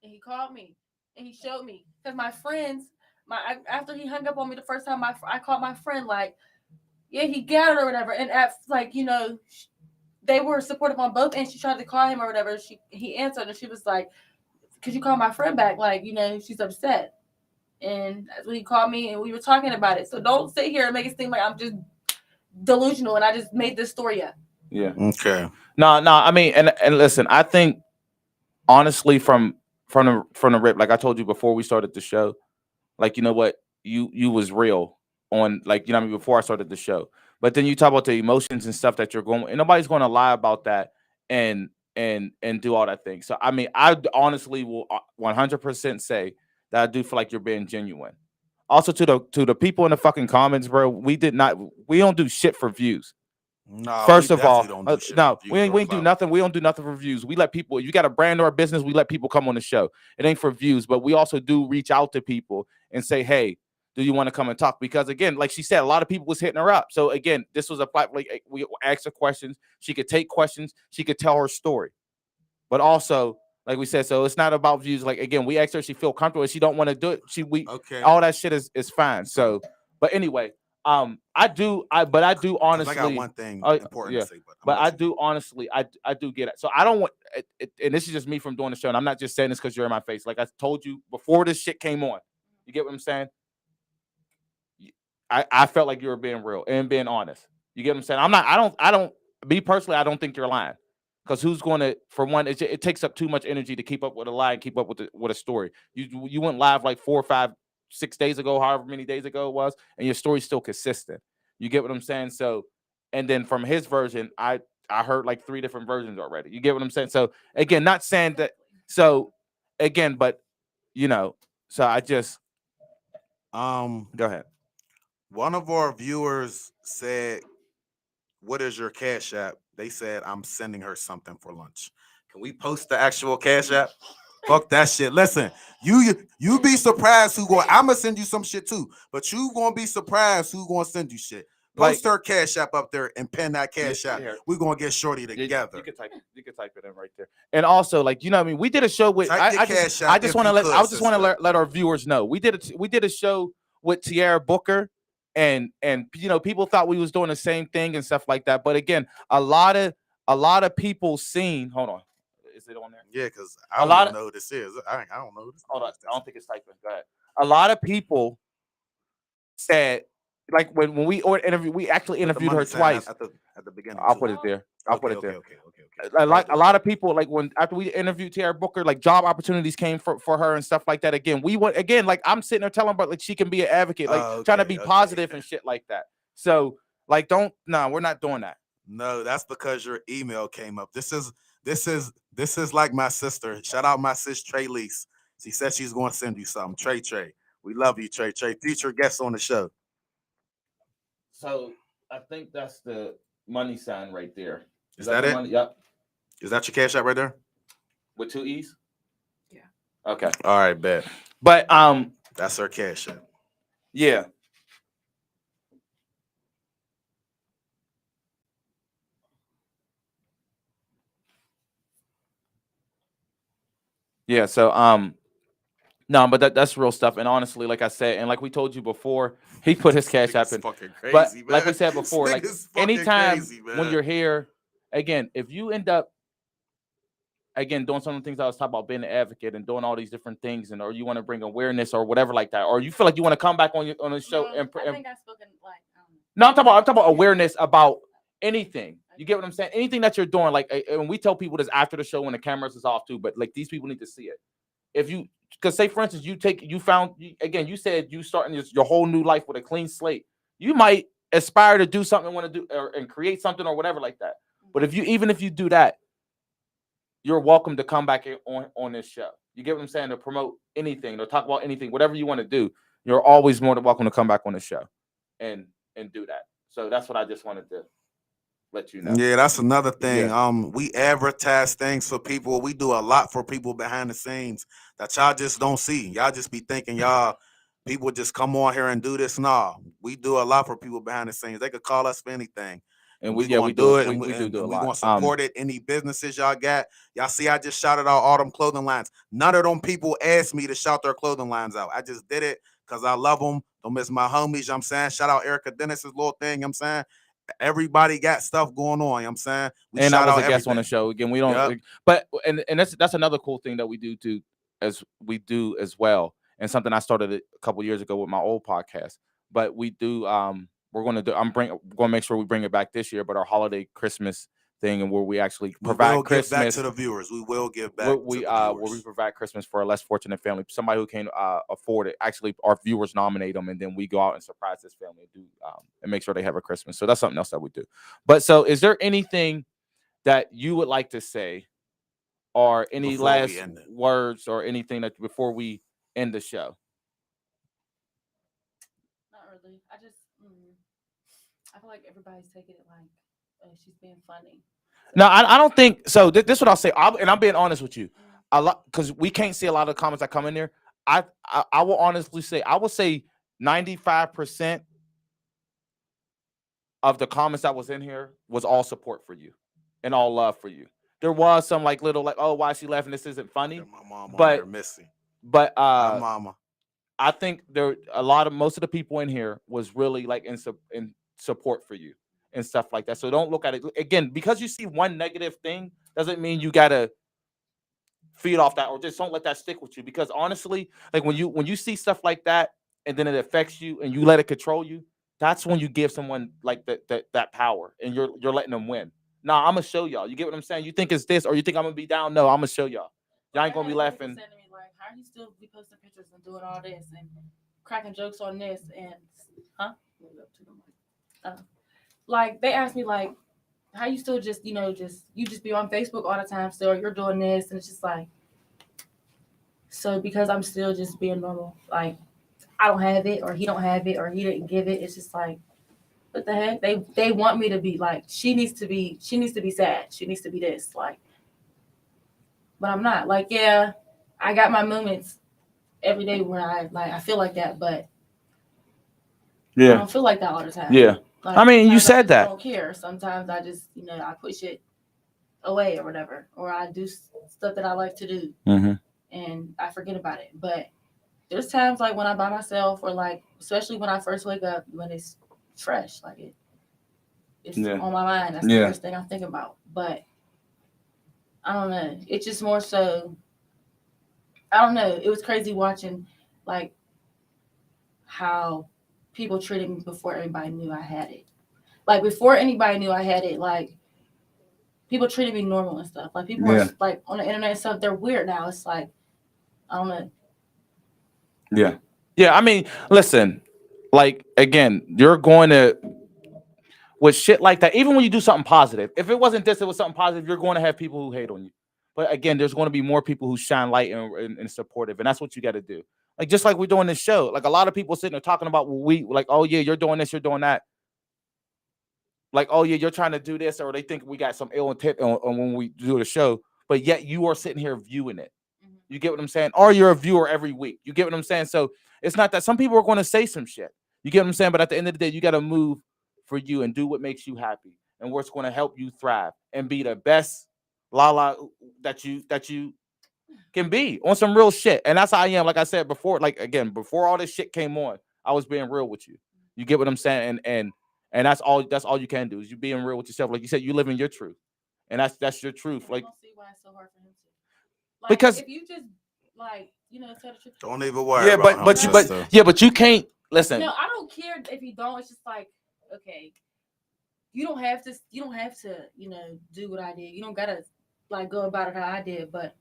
S4: And he called me and he showed me, because my friends, after he hung up on me the first time, I called my friend, like, yeah, he got it or whatever. And at, like, you know, they were supportive on both ends. She tried to call him or whatever. He answered and she was like, could you call my friend back? Like, you know, she's upset. And that's when he called me and we were talking about it. So don't sit here and make it seem like I'm just delusional and I just made this story up.
S1: Yeah.
S3: Okay.
S1: No. I mean, and listen, I think honestly, from the rip, like I told you before we started the show, like, you know what, you was real on, like, you know what I mean, before I started the show. But then you talk about the emotions and stuff that you're going, and nobody's going to lie about that and do all that thing. So I mean, I honestly will 100% say that I do feel like you're being genuine. Also, to the people in the fucking comments, bro, we don't do shit for views.
S3: No,
S1: first of all, we ain't do nothing. We don't do nothing for views. We let people, if you got a brand or a business, we let people come on the show. It ain't for views, but we also do reach out to people and say, hey, do you want to come and talk? Because again, like she said, a lot of people was hitting her up. So again, this was a platform, like, we asked her questions. She could take questions. She could tell her story. But also, like we said, so it's not about views. Like, again, we asked her if she feel comfortable. If she don't want to do it, all that shit is fine. So, but anyway, I do honestly.
S3: I got one thing important to say,
S1: but I do honestly, I do get it. So I don't want, and this is just me from doing the show. And I'm not just saying this because you're in my face. Like I told you before this shit came on. You get what I'm saying? I felt like you were being real and being honest. You get what I'm saying? I don't. Me personally, I don't think you're lying. Because who's going to, for one, it takes up too much energy to keep up with a lie and keep up with a story. You went live like 4 or 5, 6 days ago, however many days ago it was, and your story's still consistent. You get what I'm saying? So, and then from his version, I heard like 3 different versions already. You get what I'm saying? So again, not saying that. So again, but you know, so I just go ahead.
S3: One of our viewers said, "What is your Cash App?" They said, "I'm sending her something for lunch." Can we post the actual Cash App? Fuck that shit. Listen, you be surprised who going. I'm gonna send you some shit too, but you gonna be surprised who gonna send you shit. Post her Cash App up there and pin that Cash App. We're gonna get shorty together.
S1: You can type it in right there. And also, like, you know what I mean, we did a show with I just want to let our viewers know. We did a show with Tierra Booker. And you know, people thought we was doing the same thing and stuff like that. But again, a lot of people seen. Hold on, Is it on there?
S2: Yeah, because
S1: A
S2: I don't
S1: lot
S2: even know who this is. I don't know who this
S1: Hold on.
S2: is.
S1: I don't think it's typing. Go ahead. A lot of people said, like when we interviewed, we actually
S2: Put the
S1: interviewed
S2: money
S1: her
S2: sign
S1: twice.
S2: at the beginning.
S1: I'll
S2: too.
S1: put it there. I'll put it there.
S2: Okay.
S1: A lot of people, like when after we interviewed Tara Booker, like job opportunities came for her and stuff like that. Again, we went again, like I'm sitting there telling her, but like she can be an advocate, like trying to be positive and shit like that. So like, we're not doing that.
S2: No, that's because your email came up. This is like my sister. Shout out my sis Trey Lease. She said she's going to send you something. Trey. We love you, Trey. Future guest on the show.
S1: So I think that's the money sign right there.
S2: Is that it?
S1: Money? Yep.
S2: Is that your cash app right there?
S1: With 2 E's?
S4: Yeah.
S1: Okay.
S2: All right, bet.
S1: But
S2: That's her cash app.
S1: yeah. Yeah, so no, but that's real stuff. And honestly, like I said, and like we told you before, he put his cash app in.
S2: Fucking crazy,
S1: But
S2: man.
S1: like we said before, like anytime when you're here, again, if you end up again doing some of the things I was talking about, being an advocate and doing all these different things, and or you want to bring awareness or whatever like that, or you feel like you want to come back on the show
S4: I think I've spoken like
S1: no, I'm talking about awareness about anything. You get what I'm saying? Anything that you're doing, like, and we tell people this after the show when the cameras is off too, but like these people need to see it. If you, because say for instance, you said you starting your whole new life with a clean slate. You might aspire to do something, want to do and create something or whatever like that. But if you do that, you're welcome to come back on this show. You get what I'm saying? To promote anything, to talk about anything, whatever you want to do, you're always more than welcome to come back on the show and do that. So that's what I just wanted to let you know.
S2: Yeah, that's another thing.
S1: Yeah.
S2: We advertise things for people. We do a lot for people behind the scenes that y'all just don't see. Y'all just be thinking people just come on here and do this. Nah, we do a lot for people behind the scenes. They could call us for anything.
S1: And
S2: we
S1: do
S2: it.
S1: We do a lot.
S2: We're gonna support it. Any businesses y'all got. Y'all see, I just shouted out all them clothing lines. None of them people asked me to shout their clothing lines out. I just did it because I love them. Don't miss my homies. You know what I'm saying? Shout out Erica Dennis's little thing. You know what I'm saying? Everybody got stuff going on. You know what I'm saying?
S1: And I was a guest on the show. Again, we don't but and that's another cool thing that we do too, as well. And something I started a couple years ago with my old podcast. But we do we're going to make sure we bring it back this year, but our holiday Christmas thing, and where we actually provide Christmas
S2: back to the viewers. We will give back
S1: where we provide Christmas for a less fortunate family, somebody who can't afford it. Actually, our viewers nominate them, and then we go out and surprise this family and do and make sure they have a Christmas. So that's something else that we do. But so, is there anything that you would like to say, or any last words, or anything that before we end the show?
S4: Not really. I feel like everybody's taking it like she's being funny.
S1: No, I don't think so. This is what I'll say, and I'm being honest with you. A lot, because we can't see a lot of the comments that come in there. I will honestly say, I will say 95% of the comments that was in here was all support for you and all love for you. There was some like little like, oh, why is she laughing? This isn't funny.
S2: My mom
S1: but
S2: missing.
S1: But
S2: my mama.
S1: I think most of the people in here was really like in support for you and stuff like that. So don't look at it again, because you see one negative thing doesn't mean you gotta feed off that, or just don't let that stick with you. Because honestly, like when you see stuff like that and then it affects you and you let it control you, that's when you give someone like that power and you're letting them win. Nah, I'm gonna show y'all. You get what I'm saying? You think it's this, or you think I'm gonna be down? No, I'm gonna show y'all. Y'all ain't gonna be laughing.
S4: Saying to me, like, how are you still be posting pictures and doing all this and cracking jokes on this and like they asked me like, how you still just you just be on Facebook all the time still, you're doing this, and it's just like, so because I'm still just being normal, like I don't have it, or he don't have it, or he didn't give it, it's just like, what the heck? They want me to be like, she needs to be sad, she needs to be this, like, but I'm not. Like, yeah, I got my moments every day where I feel like that, but I don't feel like that all the time.
S1: Yeah.
S4: Like,
S1: I mean, you said that.
S4: I don't care. Sometimes I just, I push it away or whatever, or I do stuff that I like to do, and I forget about it. But there's times like when I'm by myself, or like, especially when I first wake up, when it's fresh, like it's on my mind. That's the first thing I think about. But I don't know. It's just more so. I don't know. It was crazy watching like how people treated me before everybody knew I had it. Like before anybody knew I had it, like people treated me normal and stuff. Like people
S1: Yeah.
S4: are like on the internet and stuff. They're weird now. It's like I don't know.
S1: Yeah. Yeah. I mean, listen, like, again, you're going to, with shit like that, even when you do something positive, if it wasn't this, it was something positive, you're going to have people who hate on you. But again, there's going to be more people who shine light and supportive. And that's what you got to do. Like, just like we're doing this show, like a lot of people sitting there talking about what we like, oh, yeah, you're doing this, you're doing that. Like, oh, yeah, you're trying to do this, or they think we got some ill intent on when we do the show. But yet you are sitting here viewing it. You get what I'm saying? Or you're a viewer every week. You get what I'm saying? So it's not that some people are going to say some shit. You get what I'm saying? But at the end of the day, you got to move for you and do what makes you happy and what's going to help you thrive and be the best Laa Laa that you can be on some real shit. And that's how I am. Like I said before, like again, before all this shit came on, I was being real with you. You get what I'm saying? And that's all you can do is you being real with yourself. Like you said, you live in your truth. And that's your truth.
S4: I
S1: Like
S4: don't see why it's so hard for him to. Like,
S1: because
S4: if you just like tell the truth.
S2: Don't even worry
S1: yeah,
S2: about him, sister.
S1: but you can't listen.
S4: No, I don't care if you don't. It's just like okay, you don't have to. You don't have to. Do what I did. You don't gotta like go about it how I did. But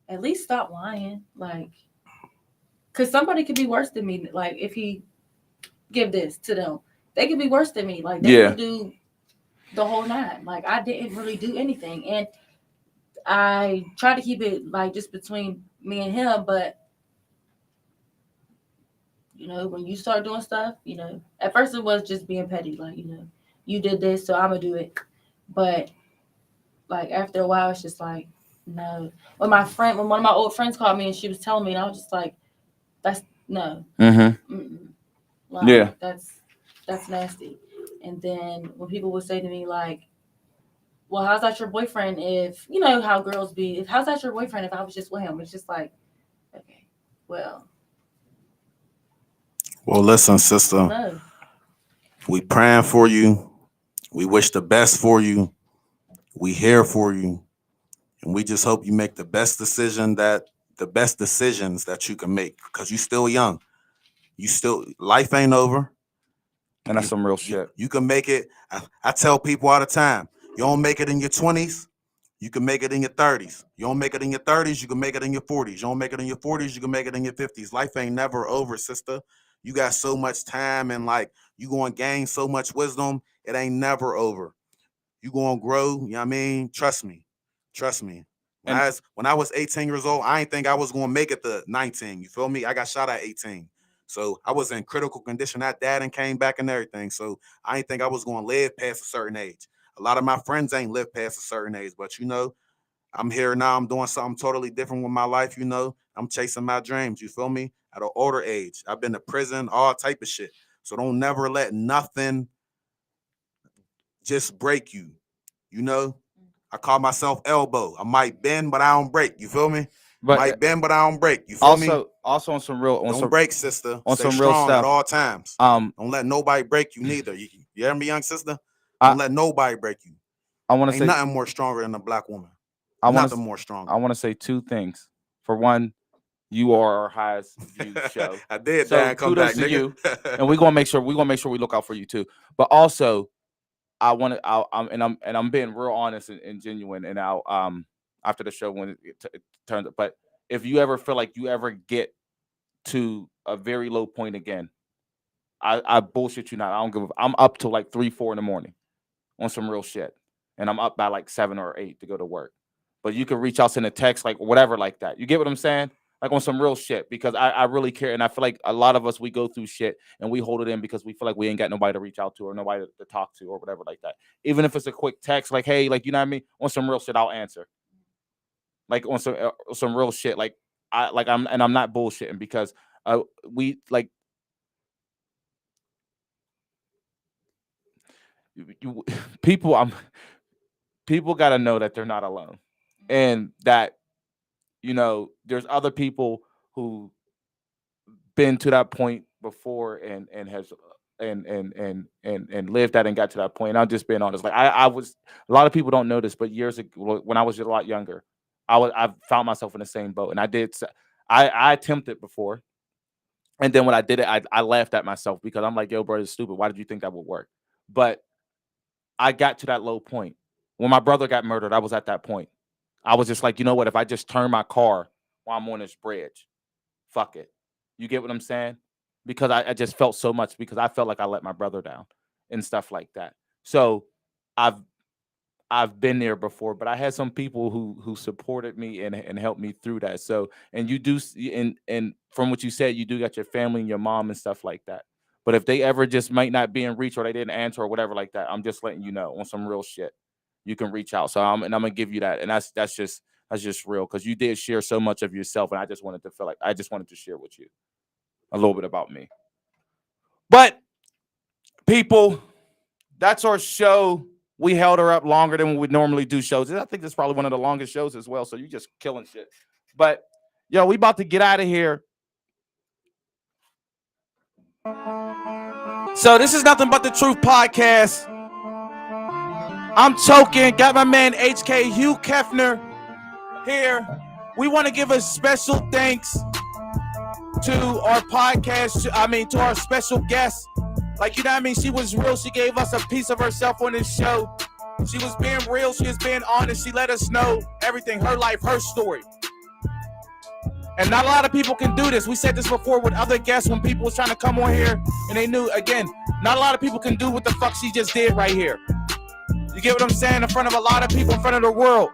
S4: at least stop lying. Like, cause somebody could be worse than me. Like if he give this to them, they could be worse than me. Like they could do the whole nine. Like I didn't really do anything, and I try to keep it like just between me and him. But when you start doing stuff, at first it was just being petty. Like you did this, so I'm gonna do it. But like after a while, it's just like no. When one of my old friends called me and she was telling me, and I was just like, that's no.
S1: Mm-hmm.
S4: Like,
S1: Yeah.
S4: That's nasty. And then when people would say to me like, well, how's that your boyfriend if, how girls be, how's that your boyfriend if I was just with him? It's just like, okay, well,
S2: Listen, sister,
S4: no.
S2: we praying for you. We wish the best for you. We here for you. And we just hope you make the best decisions that you can make because you still young. Life ain't over.
S1: And that's some real shit.
S2: You can make it. I tell people all the time, you don't make it in your 20s, you can make it in your 30s. You don't make it in your 30s, you can make it in your 40s. You don't make it in your 40s, you can make it in your 50s. Life ain't never over, sister. You got so much time and like you going to gain so much wisdom. It ain't never over. You going to grow. You know what I mean? Trust me. Trust me. When I was 18 years old, I didn't think I was going to make it to 19. You feel me? I got shot at 18. So I was in critical condition. I died and came back and everything. So I didn't think I was going to live past a certain age. A lot of my friends ain't lived past a certain age, but I'm here now. I'm doing something totally different with my life. I'm chasing my dreams. You feel me? At an older age, I've been to prison, all type of shit. So don't never let nothing just break you. I call myself elbow. I might bend, but I don't break. You feel me?
S1: But
S2: might bend, but I don't break. You feel me?
S1: Also on some real,
S2: Don't break, sister.
S1: on
S2: Stay
S1: some real
S2: strong
S1: stuff
S2: at all times. Don't let nobody break you neither. You hear me, young sister? Don't let nobody break you.
S1: I want to
S2: Ain't
S1: say
S2: nothing more stronger than a black woman.
S1: I want
S2: Nothing more stronger.
S1: I want to say two things. For one, you are our highest viewed show.
S2: I did
S1: So
S2: that and come
S1: kudos
S2: back,
S1: to
S2: nigga.
S1: you, and we're gonna make sure we look out for you too. But also, I'm being real honest and genuine. And after the show when it turns, but if you ever feel like you ever get to a very low point again, I bullshit you not. I don't give. I'm up till like 3-4 in the morning on some real shit, and I'm up by like 7 or 8 to go to work. But you can reach out, send a text, like whatever, like that. You get what I'm saying? Like on some real shit, because I really care, and I feel like a lot of us, we go through shit and we hold it in because we feel like we ain't got nobody to reach out to or nobody to talk to or whatever like that. Even if it's a quick text, like hey, like you know what I mean, on some real shit, I'll answer. Like on some real shit, like I'm not bullshitting because we like you, people. People got to know that they're not alone, and that there's other people who been to that point before and and lived that and got to that point. And I'm just being honest. Like I was, a lot of people don't know this, but years ago, when I was a lot younger, I found myself in the same boat, and I attempted before, and then when I did it, I laughed at myself because I'm like, yo, bro, it's stupid. Why did you think that would work? But I got to that low point when my brother got murdered. I was at that point. I was just like, you know what? If I just turn my car while I'm on this bridge, fuck it. You get what I'm saying? Because I just felt so much, because I felt like I let my brother down and stuff like that. So I've been there before, but I had some people who supported me and helped me through that. So, and you do, and from what you said, you do got your family and your mom and stuff like that. But if they ever just might not be in reach, or they didn't answer or whatever like that, I'm just letting you know on some real shit. You can reach out. So I'm gonna give you that, and that's just real, because you did share so much of yourself, and I just wanted to share with you a little bit about me. But people, that's our show. We held her up longer than we would normally do shows. I think this is probably one of the longest shows as well. So you just killing shit. But yo, we about to get out of here. So this is Nothing But the Truth podcast. I'm choking. Got my man HK Hugh Kefner here. We want to give a special thanks to our podcast. To our special guest. Like, you know what I mean? She was real. She gave us a piece of herself on this show. She was being real. She was being honest. She let us know everything, her life, her story. And not a lot of people can do this. We said this before with other guests when people was trying to come on here, and they knew, again, not a lot of people can do what the fuck she just did right here. You get what I'm saying? In front of a lot of people, in front of the world.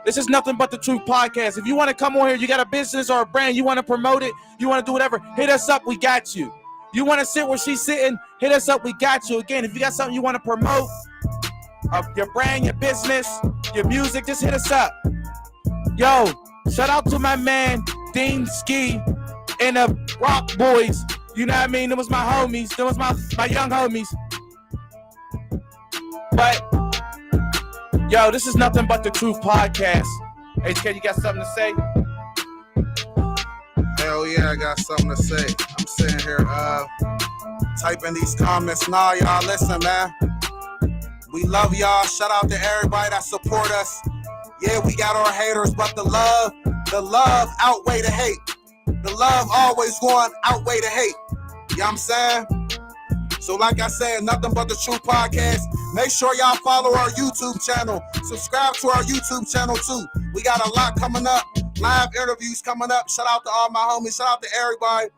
S1: This is Nothing But the Truth podcast. If you want to come on here, you got a business or a brand, you want to promote it, you want to do whatever, hit us up. We got you. You want to sit where she's sitting, hit us up. We got you. Again, if you got something you want to promote, your brand, your business, your music, just hit us up. Yo, shout out to my man, Dean Ski and the Rock Boys. You know what I mean? It was my homies. It was my young homies. But, yo, this is Nothing But the Truth podcast. HK, you got something to say?
S3: Hell yeah, I got something to say. I'm sitting here typing these comments. Nah, y'all, listen, man. We love y'all. Shout out to everybody that support us. Yeah, we got our haters, but the love outweigh the hate. The love always going outweigh the hate. You know what I'm saying? So like I said, Nothing But the Truth podcast. Make sure y'all follow our YouTube channel. Subscribe to our YouTube channel too. We got a lot coming up. Live interviews coming up. Shout out to all my homies. Shout out to everybody.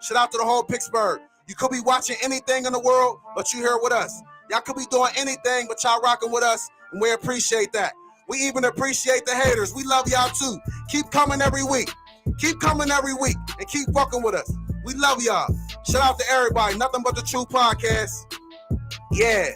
S3: Shout out to the whole Pittsburgh. You could be watching anything in the world, but you here with us. Y'all could be doing anything, but y'all rocking with us, and we appreciate that. We even appreciate the haters. We love y'all too. Keep coming every week. Keep coming every week, and keep fucking with us. We love y'all. Shout out to everybody. Nothing But the Truth podcast. Yeah.